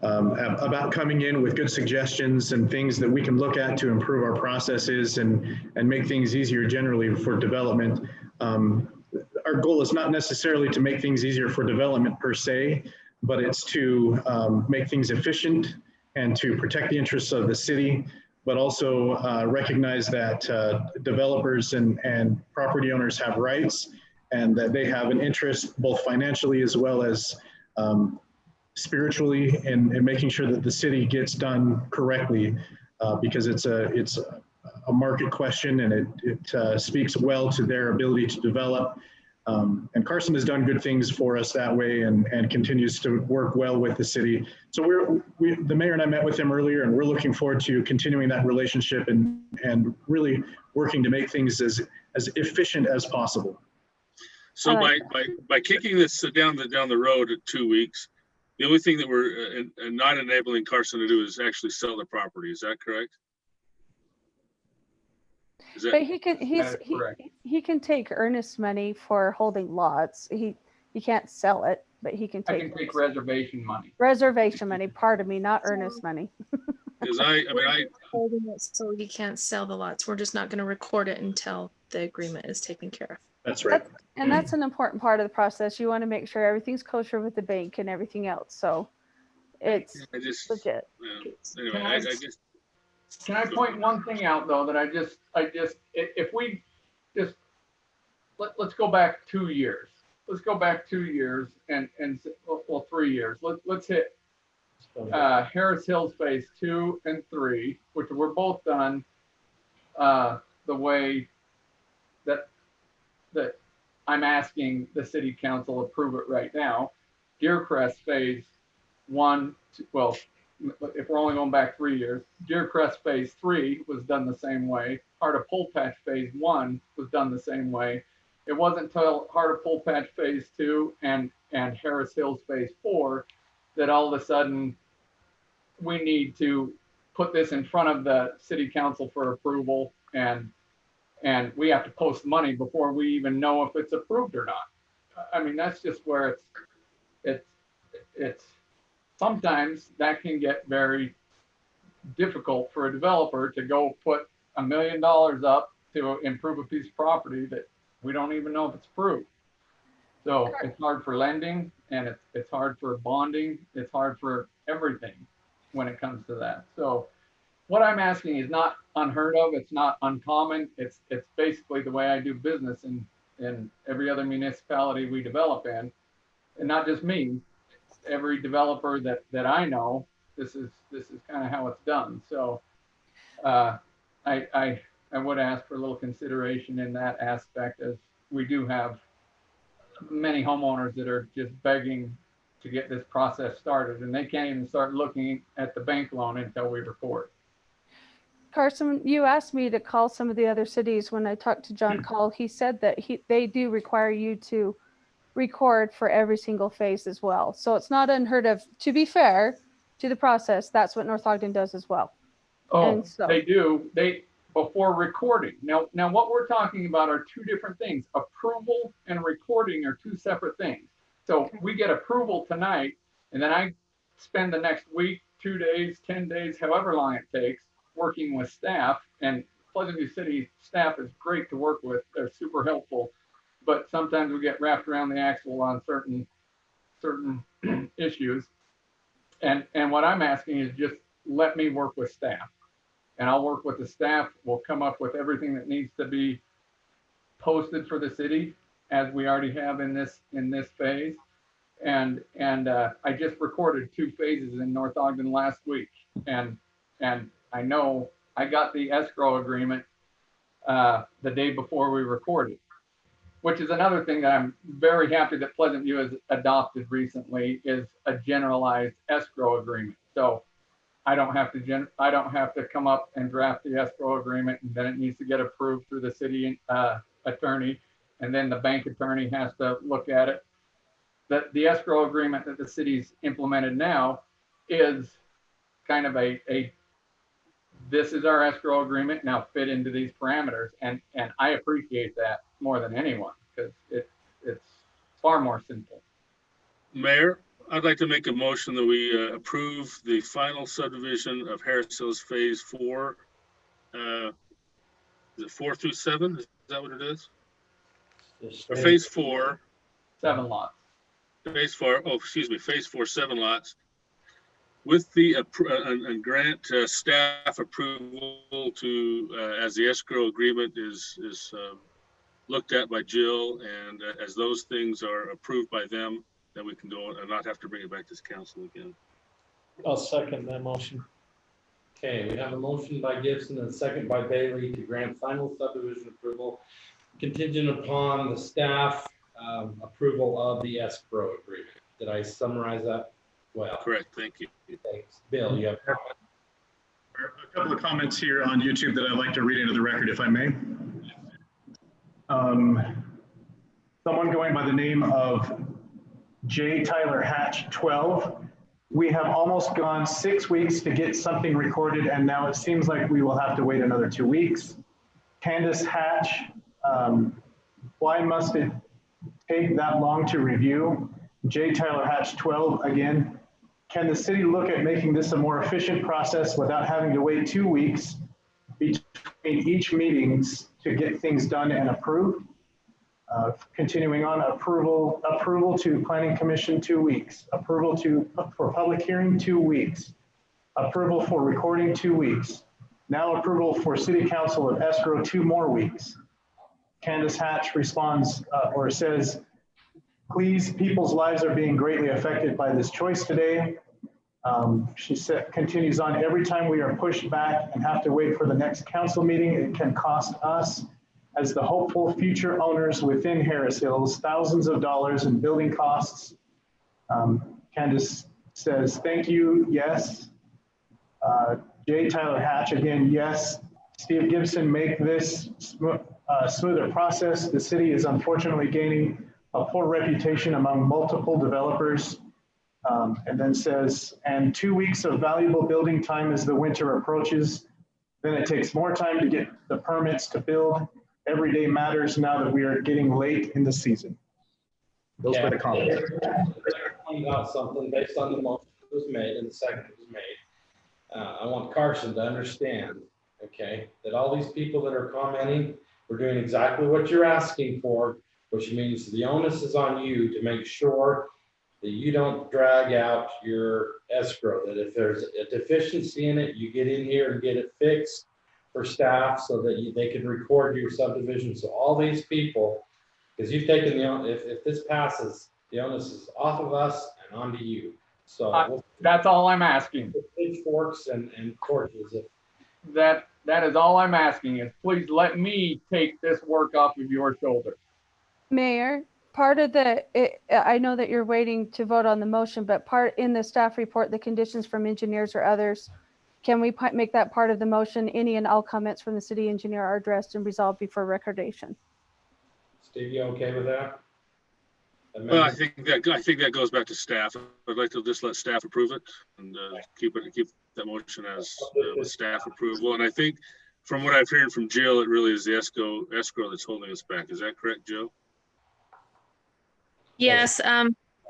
about coming in with good suggestions and things that we can look at to improve our processes and make things easier generally for development. Our goal is not necessarily to make things easier for development per se, but it's to make things efficient and to protect the interests of the city, but also recognize that developers and property owners have rights, and that they have an interest both financially as well as spiritually in making sure that the city gets done correctly, because it's a market question, and it speaks well to their ability to develop. And Carson has done good things for us that way, and continues to work well with the city. So the mayor and I met with him earlier, and we're looking forward to continuing that relationship and really working to make things as efficient as possible. So by kicking this down the road at 2 weeks, the only thing that we're not enabling Carson to do is actually sell the property. Is that correct? But he can take earnest money for holding lots. He can't sell it, but he can take. I can take reservation money. Reservation money. Pardon me, not earnest money. Because holding it so he can't sell the lots. We're just not going to record it until the agreement is taken care of. That's right. And that's an important part of the process. You want to make sure everything's kosher with the bank and everything else. So it's legit. Anyway, I just. Can I point one thing out though, that if we just, let's go back 2 years. Let's go back 2 years and 3 years. Let's hit Harris Hills Phase 2 and 3, which were both done the way that I'm asking the city council approve it right now. Deercrest Phase 1, well, if we're only going back 3 years, Deercrest Phase 3 was done the same way. Heart of Pole Patch Phase 1 was done the same way. It wasn't until Heart of Pole Patch Phase 2 and Harris Hills Phase 4 that all of a sudden we need to put this in front of the city council for approval, and we have to post money before we even know if it's approved or not. I mean, that's just where it's sometimes that can get very difficult for a developer to go put $1 million up to improve a piece of property that we don't even know if it's approved. So it's hard for lending, and it's hard for bonding. It's hard for everything when it comes to that. So what I'm asking is not unheard of. It's not uncommon. It's basically the way I do business in every other municipality we develop in, and not just me. Every developer that I know, this is kind of how it's done. So I would ask for a little consideration in that aspect, as we do have many homeowners that are just begging to get this process started, and they can't even start looking at the bank loan until we record. Carson, you asked me to call some of the other cities. When I talked to John Call, he said that they do require you to record for every single phase as well. So it's not unheard of. To be fair to the process, that's what North Ogden does as well. Oh, And so- they do. Before recording. Now what we're talking about are two different things. Approval and recording are two separate things. So we get approval tonight, and then I spend the next week, 2 days, 10 days, however long it takes, working with staff. And Pleasant View City staff is great to work with. They're super helpful. But sometimes we get wrapped around the axle on certain issues. And what I'm asking is just let me work with staff. And I'll work with the staff. We'll come up with everything that needs to be posted for the city, as we already have in this phase. And I just recorded 2 phases in North Ogden last week. And I know I got the escrow agreement the day before we recorded, which is another thing that I'm very happy that Pleasant View has adopted recently, is a generalized escrow agreement. So I don't have to come up and draft the escrow agreement, and then it needs to get approved through the city attorney, and then the bank attorney has to look at it. The escrow agreement that the city's implemented now is kind of this is our escrow agreement, now fit into these parameters, and I appreciate that more than anyone, because it's far more simple. Mayor, I'd like to make a motion that we approve the final subdivision of Harris Hills Phase 4. Is it 4 through 7? Is that what it is? Or Phase 4. 7 lots. Phase 4, Phase 4, 7 lots. With the, and grant staff approval to, as the escrow agreement is looked at by Jill, and as those things are approved by them, then we can go and not have to bring it back to the council again. I'll second that motion. Okay, we have a motion by Gibson and a second by Bailey to grant final subdivision approval contingent upon the staff approval of the escrow agreement. Did I summarize that well? Correct, thank you. Thanks. Bill, you have a comment? A couple of comments here on YouTube that I'd like to read into the record, if I may. Someone going by the name of J. Tyler Hatch 12. We have almost gone 6 weeks to get something recorded, and now it seems like we will have to wait another 2 weeks. Candace Hatch, why must it take that long to review? J. Tyler Hatch 12 again. Can the city look at making this a more efficient process without having to wait 2 weeks between each meetings to get things done and approved? Continuing on, approval to Planning Commission 2 weeks, approval for public hearing 2 weeks, approval for recording 2 weeks, now approval for City Council of escrow 2 more weeks. Candace Hatch responds or says, please, people's lives are being greatly affected by this choice today. She continues on, every time we are pushed back and have to wait for the next council meeting, it can cost us, as the hopeful future owners within Harris Hills, thousands of dollars in building costs. Candace says, thank you, yes. J. Tyler Hatch, again, yes. Steve Gibson, make this smoother process. The city is unfortunately gaining a poor reputation among multiple developers. And then says, and 2 weeks of valuable building time as the winter approaches. Then it takes more time to get the permits to build. Every day matters now that we are getting late in the season. Those were the comments. Point out something based on the motion that was made and the second that was made. I want Carson to understand, okay, that all these people that are commenting, we're doing exactly what you're asking for, which means the onus is on you to make sure that you don't drag out your escrow, that if there's a deficiency in it, you get in here and get it fixed for staff so that they can record your subdivision. So all these people, because you've taken if this passes, the onus is off of us and onto you. So that's all I'm asking. Pitchforks and torches. That is all I'm asking is please let me take this work off of your shoulders. Mayor, part of I know that you're waiting to vote on the motion, but part in the staff report, the conditions from engineers or others Can we make that part of the motion? Any and all comments from the city engineer are addressed and resolved before recordation. Steve, you okay with that? Well, I think that goes back to staff. I'd like to just let staff approve it and keep that motion as with staff approval. And I think from what I've heard from Jill, it really is the escrow that's holding us back. Is that correct, Jill? Yes,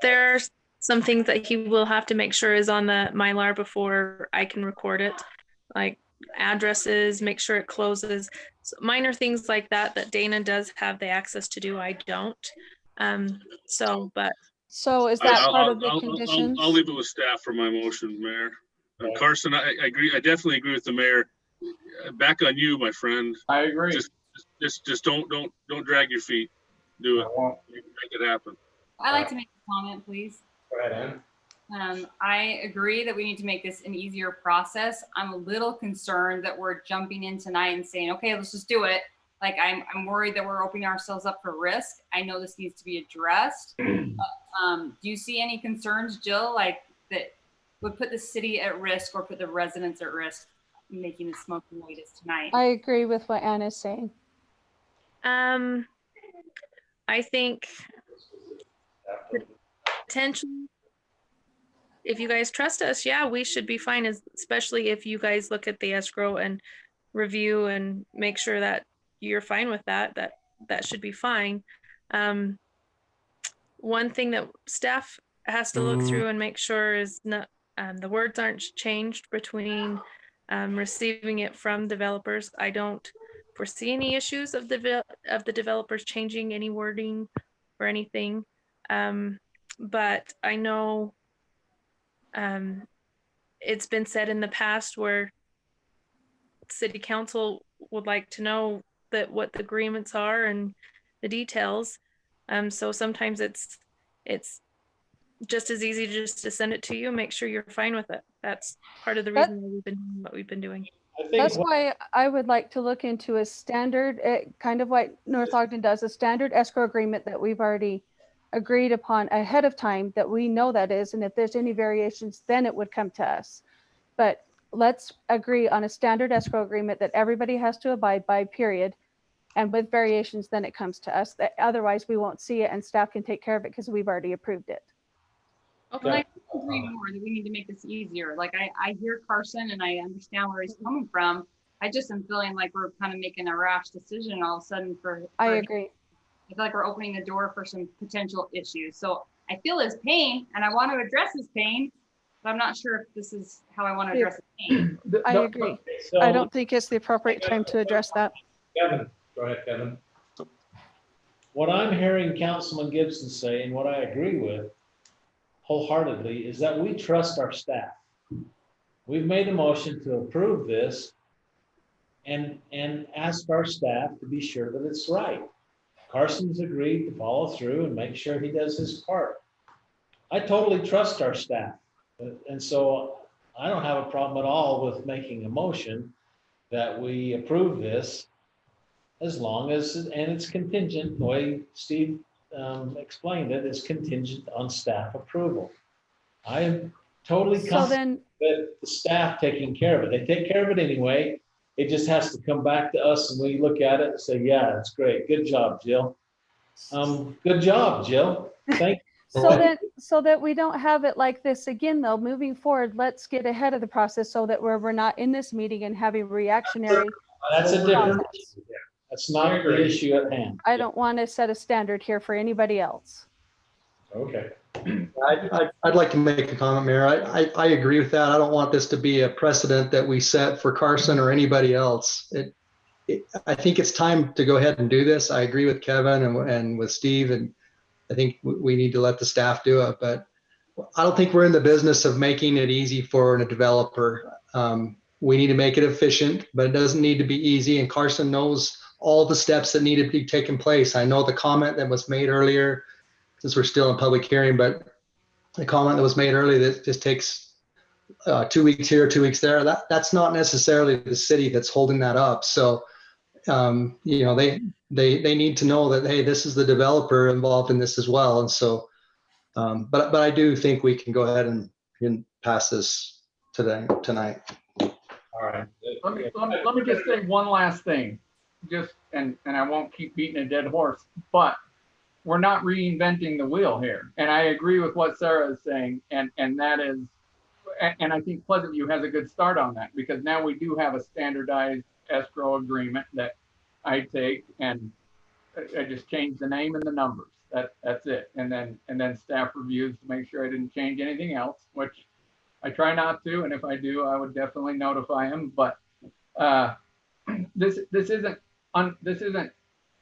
there's some things that he will have to make sure is on the Mylar before I can record it, like addresses, make sure it closes. So minor things like that Dana does have the access to do, I don't. So is that part of the conditions? I'll leave it with staff for my motion, Mayor. Carson, I agree. I definitely agree with the mayor. Back on you, my friend. I agree. Just don't drag your feet. Do it. Make it happen. I'd like to make a comment, please. Go ahead, Ann. I agree that we need to make this an easier process. I'm a little concerned that we're jumping in tonight and saying, okay, let's just do it. Like I'm worried that we're opening ourselves up for risk. I know this needs to be addressed. Do you see any concerns, Jill, like that would put the city at risk or put the residents at risk in making the smoking latest tonight? I agree with what Ann is saying. I think potentially, if you guys trust us, yeah, we should be fine, especially if you guys look at the escrow and review and make sure that you're fine with that should be fine. One thing that staff has to look through and make sure is not the words aren't changed between receiving it from developers. I don't foresee any issues of the developers changing any wording or anything. But I know it's been said in the past where city council would like to know what the agreements are and the details. So sometimes it's just as easy just to send it to you and make sure you're fine with it. That's part of the reason why we've been doing what we've been doing. That's why I would like to look into a standard, kind of like North Ogden does, a standard escrow agreement that we've already agreed upon ahead of time, that we know that is, and if there's any variations, then it would come to us. But let's agree on a standard escrow agreement that everybody has to abide by, period. And with variations, then it comes to us. Otherwise, we won't see it and staff can take care of it because we've already approved it. Okay, I agree more that we need to make this easier. Like I hear Carson and I understand where he's coming from. I just am feeling like we're kind of making a rash decision all of a sudden I agree. I feel like we're opening the door for some potential issues. So I feel his pain and I want to address his pain, but I'm not sure if this is how I want to address his pain. I agree. I don't think it's the appropriate time to address that. Kevin, go ahead, Kevin. What I'm hearing Councilman Gibson say, and what I agree with wholeheartedly, is that we trust our staff. We've made a motion to approve this and ask our staff to be sure that it's right. Carson's agreed to follow through and make sure he does his part. I totally trust our staff. And so I don't have a problem at all with making a motion that we approve this, as long as, and it's contingent, the way Steve explained it, is contingent on staff approval. I am totally confident that the staff taking care of it. They take care of it anyway. It just has to come back to us and we look at it and say, yeah, that's great. Good job, Jill. Good job, Jill. Thank you. So that we don't have it like this again, though, moving forward, let's get ahead of the process so that we're not in this meeting and having reactionary. That's a different issue. That's not the issue at hand. I don't want to set a standard here for anybody else. Okay. I'd like to make a comment, Mayor. I agree with that. I don't want this to be a precedent that we set for Carson or anybody else. I think it's time to go ahead and do this. I agree with Kevin and with Steve, and I think we need to let the staff do it. But I don't think we're in the business of making it easy for a developer. We need to make it efficient, but it doesn't need to be easy. And Carson knows all the steps that need to be taken place. I know the comment that was made earlier, since we're still in public hearing, but the comment that was made earlier that just takes 2 weeks here, 2 weeks there, that's not necessarily the city that's holding that up. So, you know, they need to know that, hey, this is the developer involved in this as well. And so, but I do think we can go ahead and pass this tonight. All right. Let me just say one last thing, and I won't keep beating a dead horse, but we're not reinventing the wheel here. And I agree with what Sarah is saying, and that is, and I think Pleasant View has a good start on that, because now we do have a standardized escrow agreement that I take, and I just change the name and the numbers. That's it. And then staff reviews to make sure I didn't change anything else, which I try not to, and if I do, I would definitely notify him. But this isn't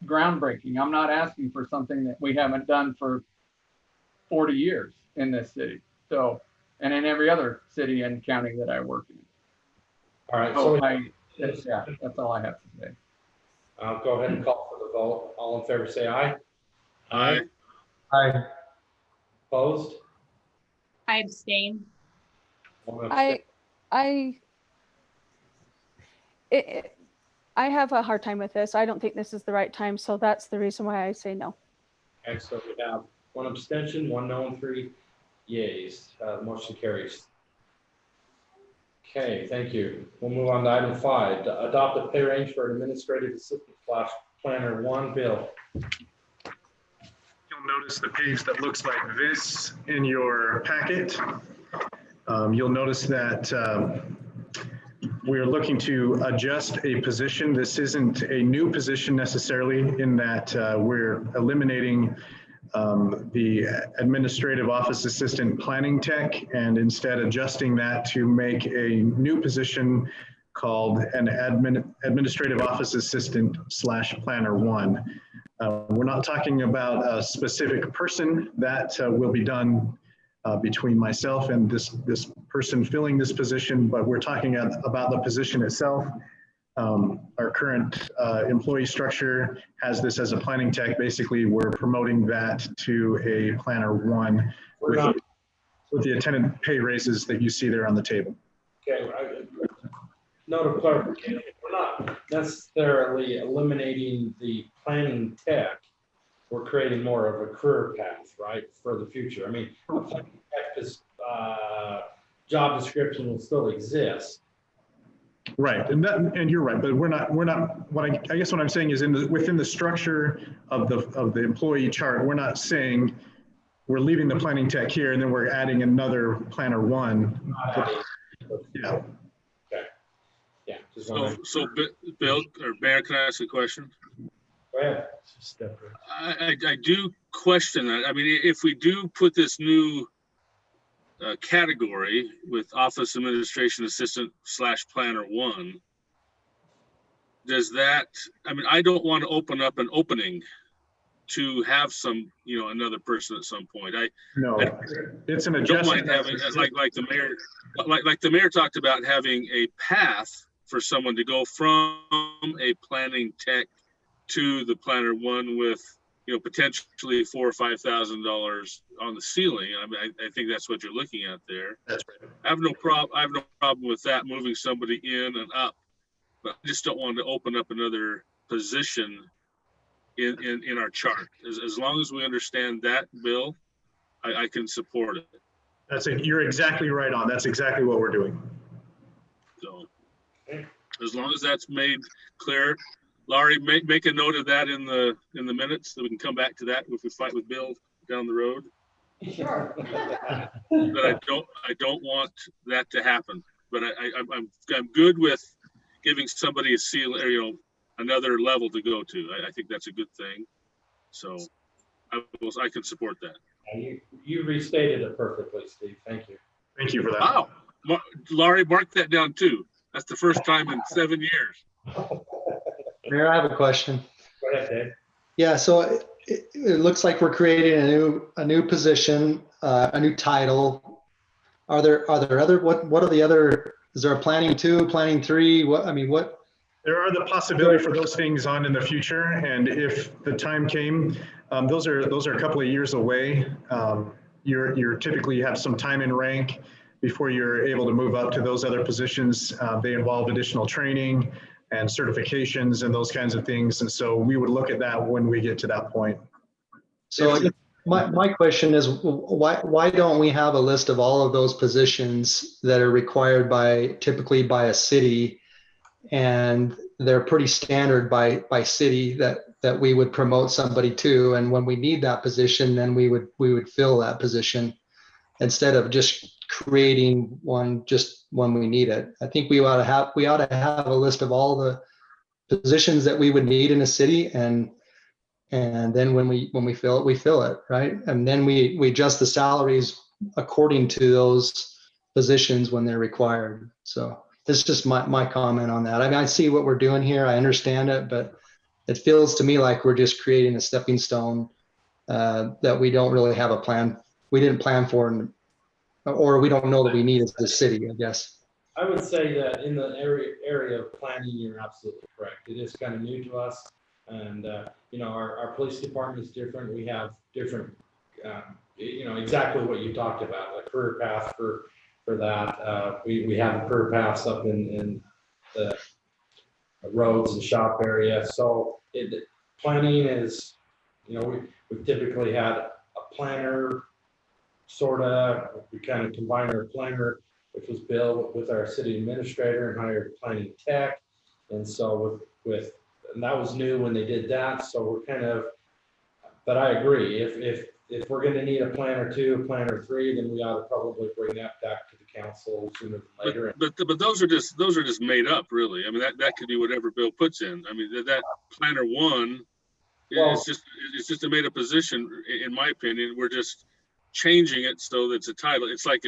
groundbreaking. I'm not asking for something that we haven't done for 40 years in this city. So, and in every other city and county that I work in. All right. That's all I have to say. I'll go ahead and call for the vote. All in favor, say aye. Aye. Aye. Opposed? I abstain. I have a hard time with this. I don't think this is the right time, so that's the reason why I say no. Okay, so we have 1 abstention, 1 no, and 3 yeas. Motion carries. Okay, thank you. We'll move on to item 5. Adopt a pay range for administrative assistant / planner 1 bill. You'll notice the page that looks like this in your packet. You'll notice that we're looking to adjust a position. This isn't a new position necessarily, in that we're eliminating the administrative office assistant planning tech, and instead adjusting that to make a new position called an administrative office assistant / planner 1. We're not talking about a specific person. That will be done between myself and this person filling this position, but we're talking about the position itself. Our current employee structure has this as a planning tech. Basically, we're promoting that to a planner 1 with the attendant pay raises that you see there on the table. Okay, note of clarification, we're not necessarily eliminating the planning tech. We're creating more of a career path, right, for the future. I mean, a planning tech job description will still exist. Right, and you're right, but we're not. I guess what I'm saying is within the structure of the employee chart, we're not saying we're leaving the planning tech here and then we're adding another planner 1. Yeah. Okay. Yeah. So Bill or Mayor, can I ask a question? Go ahead. I do question that. I mean, if we do put this new category with office administration assistant / planner 1, does that, I mean, I don't want to open up an opening to have another person at some point. It's an adjustment. Don't mind having, like the mayor talked about, having a path for someone to go from a planning tech to the planner 1 with, potentially $4,000 or $5,000 on the ceiling. I mean, I think that's what you're looking at there. That's right. I have no problem with that, moving somebody in and up, but I just don't want to open up another position in our chart. As long as we understand that, Bill, I can support it. You're exactly right on. That's exactly what we're doing. So, as long as that's made clear. Laurie, make a note of that in the minutes, so we can come back to that if we fight with Bill down the road. Sure. But I don't want that to happen. But I'm good with giving somebody a seal, or another level to go to. I think that's a good thing. So I can support that. You restated it perfectly, Steve. Thank you. Thank you for that. Wow, Laurie, mark that down too. That's the first time in 7 years. Mayor, I have a question. Go ahead, Dave. Yeah, so it looks like we're creating a new position, a new title. Are there other, what are the other, is there a planning 2, planning 3? What? There are the possibility for those things on in the future, and if the time came, those are a couple of years away. You're typically have some time in rank before you're able to move up to those other positions. They involve additional training and certifications and those kinds of things. And so we would look at that when we get to that point. So My question is, why don't we have a list of all of those positions that are required typically by a city? And they're pretty standard by city that we would promote somebody to. And when we need that position, then we would fill that position instead of just creating one just when we need it. I think we ought to have a list of all the positions that we would need in a city, and then when we fill it, right? And then we adjust the salaries according to those positions when they're required. So it's just my comment on that. I mean, I see what we're doing here. I understand it, but it feels to me like we're just creating a stepping stone that we don't really have a plan. We didn't plan for, or we don't know that we need as a city, I guess. I would say that in the area of planning, you're absolutely correct. It is kind of new to us. And, our police department is different. We have different, exactly what you talked about, a career path for that. We have career paths up in the roads and shop area. So planning is, we've typically had a planner, we kind of combined our planner, which was Bill, with our city administrator, and hired a planning tech. And so and that was new when they did that. So we're kind of, but I agree. If we're going to need a planner 2, a planner 3, then we ought to probably bring that back to the council sooner than later. But those are just made up, really. I mean, that could be whatever Bill puts in. I mean, that planner 1 it's just a made up position, in my opinion. We're just changing it so that it's a title. It's like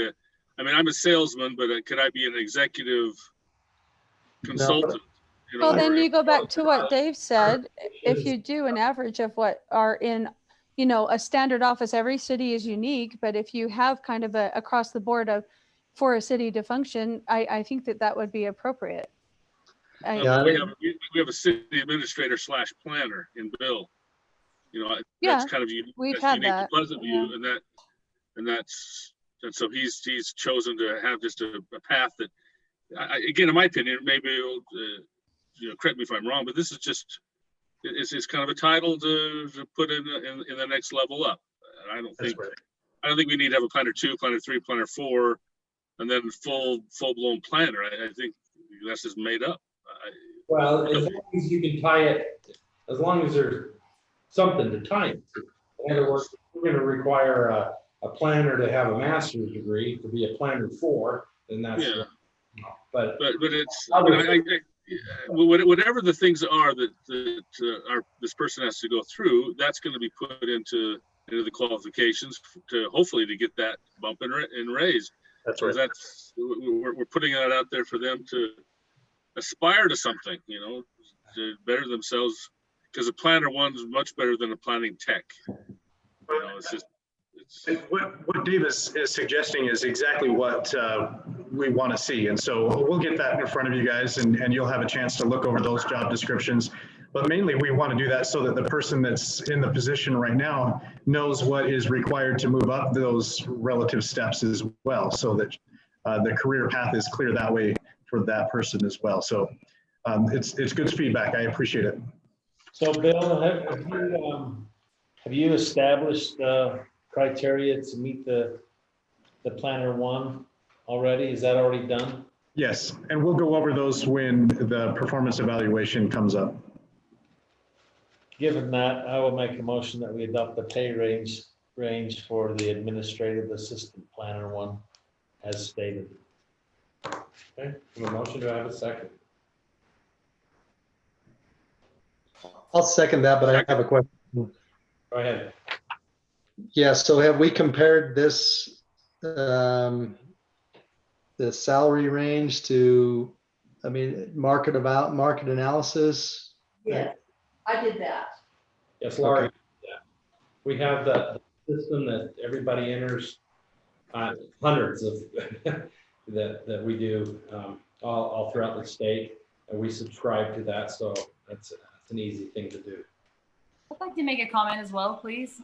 I'm a salesman, but could I be an executive consultant? Well, then you go back to what Dave said. If you do an average of what are in, a standard office, every city is unique, but if you have kind of a across the board for a city to function, I think that would be appropriate. We have a city administrator / planner in Bill. That's kind of unique. We've had that. To Pleasant View, and so he's chosen to have just a path that, again, in my opinion, maybe correct me if I'm wrong, but this is just it's kind of a title to put in the next level up. I don't think we need to have a planner 2, planner 3, planner 4, and then full blown planner. I think that's just made up. Well, as long as you can tie it, as long as there's something to tie it to. In other words, we're going to require a planner to have a master's degree to be a planner 4, then that's but it's whatever the things are that this person has to go through, that's going to be put into the qualifications to hopefully to get that bump and raise. That's right. We're putting that out there for them to aspire to something, to better themselves, because a planner 1 is much better than a planning tech. What Dave is suggesting is exactly what we want to see. And so we'll get that in front of you guys, and you'll have a chance to look over those job descriptions. But mainly we want to do that so that the person that's in the position right now knows what is required to move up those relative steps as well, so that the career path is clear that way for that person as well. So it's good feedback. I appreciate it. So Bill, have you established criteria to meet the planner 1 already? Is that already done? Yes, and we'll go over those when the performance evaluation comes up. Given that, I will make a motion that we adopt the pay range for the administrative assistant planner 1 as stated. Okay, a motion, do I have a second? I'll second that, but I have a question. Go ahead. Yeah, so have we compared this, the salary range to, market analysis? Yes, I did that. Yes, Laura. Okay. Yeah. We have the system that everybody enters, hundreds of that we do all throughout the state, and we subscribe to that. So that's an easy thing to do. I'd like to make a comment as well, please.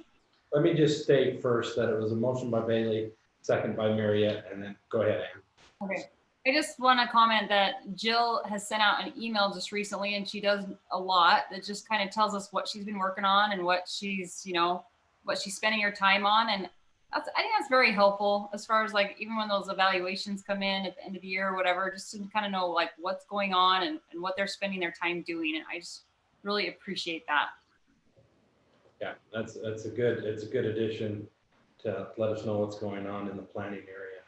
Let me just state first that it was a motion by Bailey, second by Mariette, and then go ahead, Ann. Okay. I just want to comment that Jill has sent out an email just recently, and she does a lot that just kind of tells us what she's been working on and what she's, what she's spending her time on. And I think that's very helpful as far as like, even when those evaluations come in at the end of the year or whatever, just to kind of know like what's going on and what they're spending their time doing. And I just really appreciate that. Yeah, it's a good addition to let us know what's going on in the planning area.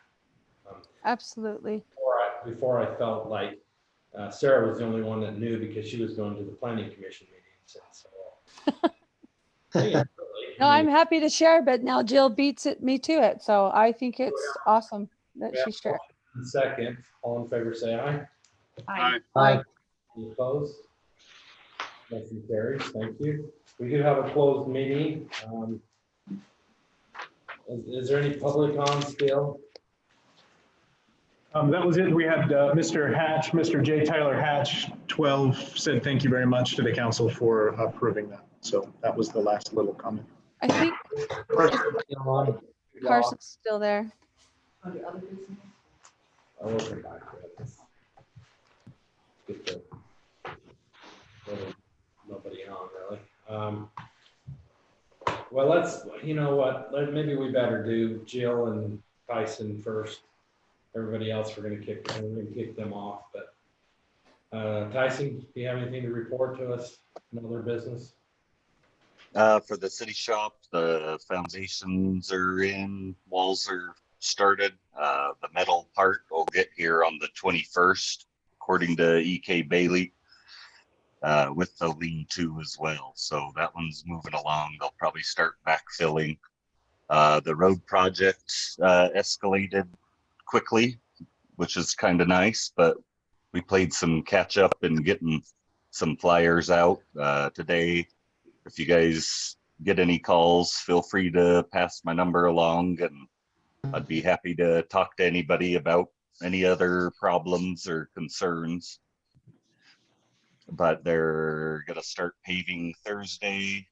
Absolutely. Before I felt like Sarah was the only one that knew because she was going to the planning commission meetings. And so, yeah, really, No, I'm happy to share, but now Jill beats me to it. So I think it's awesome that she shared. Second, all in favor, say aye. Aye. Aye. Any opposed? Motion carries. Thank you. We do have a closed meeting. Is there any public on still? That was it. We had Mr. Hatch, Mr. J. Tyler Hatch, 12, said thank you very much to the council for approving that. So that was the last little comment. I think Carson's still there. Under other business. I will come back to it. Get the, nobody on really. Well, you know what, maybe we better do Jill and Tyson first. Everybody else, we're gonna kick them off, but Tyson, do you have anything to report to us in other business? For the city shop, the foundations are in, walls are started. The metal part will get here on the 21st, according to EK Bailey, with the lean-to as well. So that one's moving along. They'll probably start backfilling. The road project escalated quickly, which is kind of nice, but we played some catch up in getting some flyers out today. If you guys get any calls, feel free to pass my number along, and I'd be happy to talk to anybody about any other problems or concerns. But they're gonna start paving Thursday,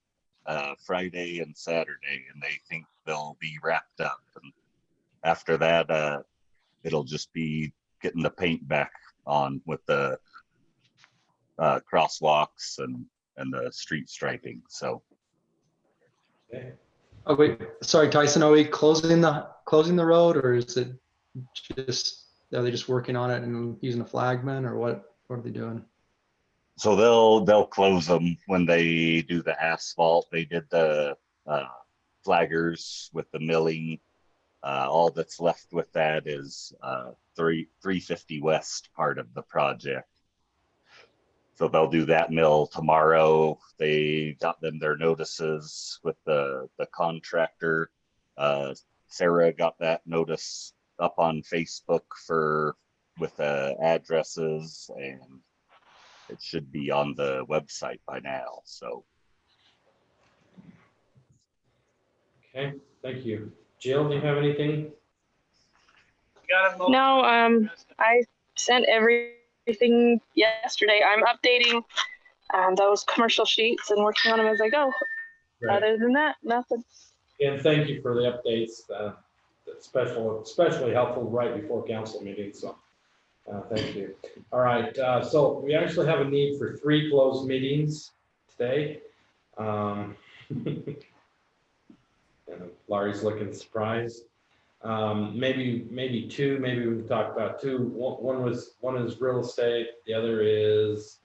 Friday, and Saturday, and they think they'll be wrapped up. And after that, it'll just be getting the paint back on with the crosswalks and the street striping. So. Okay. Oh wait, sorry, Tyson. Are we closing the road, or is it just are they just working on it and using a flagman, or what? What are they doing? So they'll close them when they do the asphalt. They did the flaggers with the milling. All that's left with that is 350 West part of the project. So they'll do that mill tomorrow. They got them their notices with the contractor. Sarah got that notice up on Facebook with addresses, and it should be on the website by now. So. Okay, thank you. Jill, do you have anything? No, I sent everything yesterday. I'm updating those commercial sheets and working on them as I go. Right. Other than that, nothing. And thank you for the updates. Especially helpful right before council meetings. So thank you. All right. So we actually have a need for 3 closed meetings today. Laurie's looking surprised. Maybe 2. Maybe we can talk about 2. One is real estate. The other is,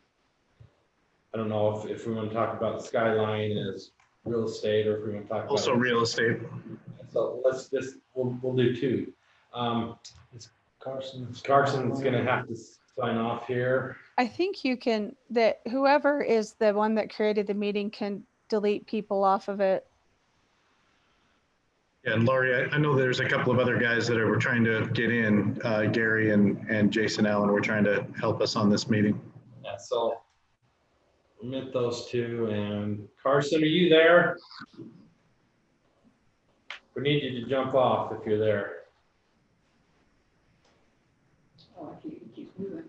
I don't know if we want to talk about the skyline as real estate, or if we want to talk about Also real estate. So we'll do 2. Carson's gonna have to sign off here. I think you can, that whoever is the one that created the meeting can delete people off of it. Yeah, and Laurie, I know there's a couple of other guys that were trying to get in, Gary and Jason Allen were trying to help us on this meeting. Yeah, so omit those 2. And Carson, are you there? We need you to jump off if you're there. Oh, he keeps moving.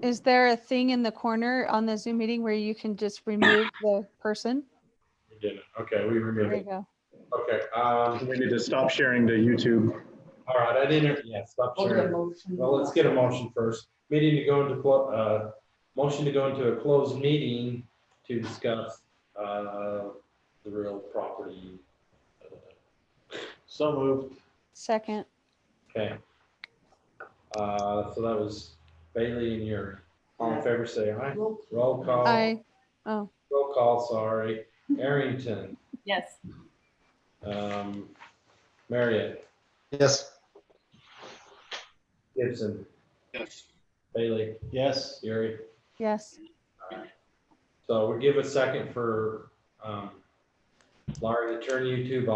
Is there a thing in the corner on the Zoom meeting where you can just remove the person? We didn't. Okay, we removed There you it. go. Okay. We need to stop sharing to YouTube. All right, I didn't. Yeah, stop sharing. Well, let's get a motion first. Motion to go into a closed meeting to discuss the real property. So moved. Second. Okay. So that was Bailey and Yuri. All in favor, say aye. Roll call. Aye. Oh, Roll call, sorry. Arrington, Yes. Marriott, Yes. Gibson, Yes. Bailey, Yes. Yuri. yes. So we'll give a second for Laurie to turn YouTube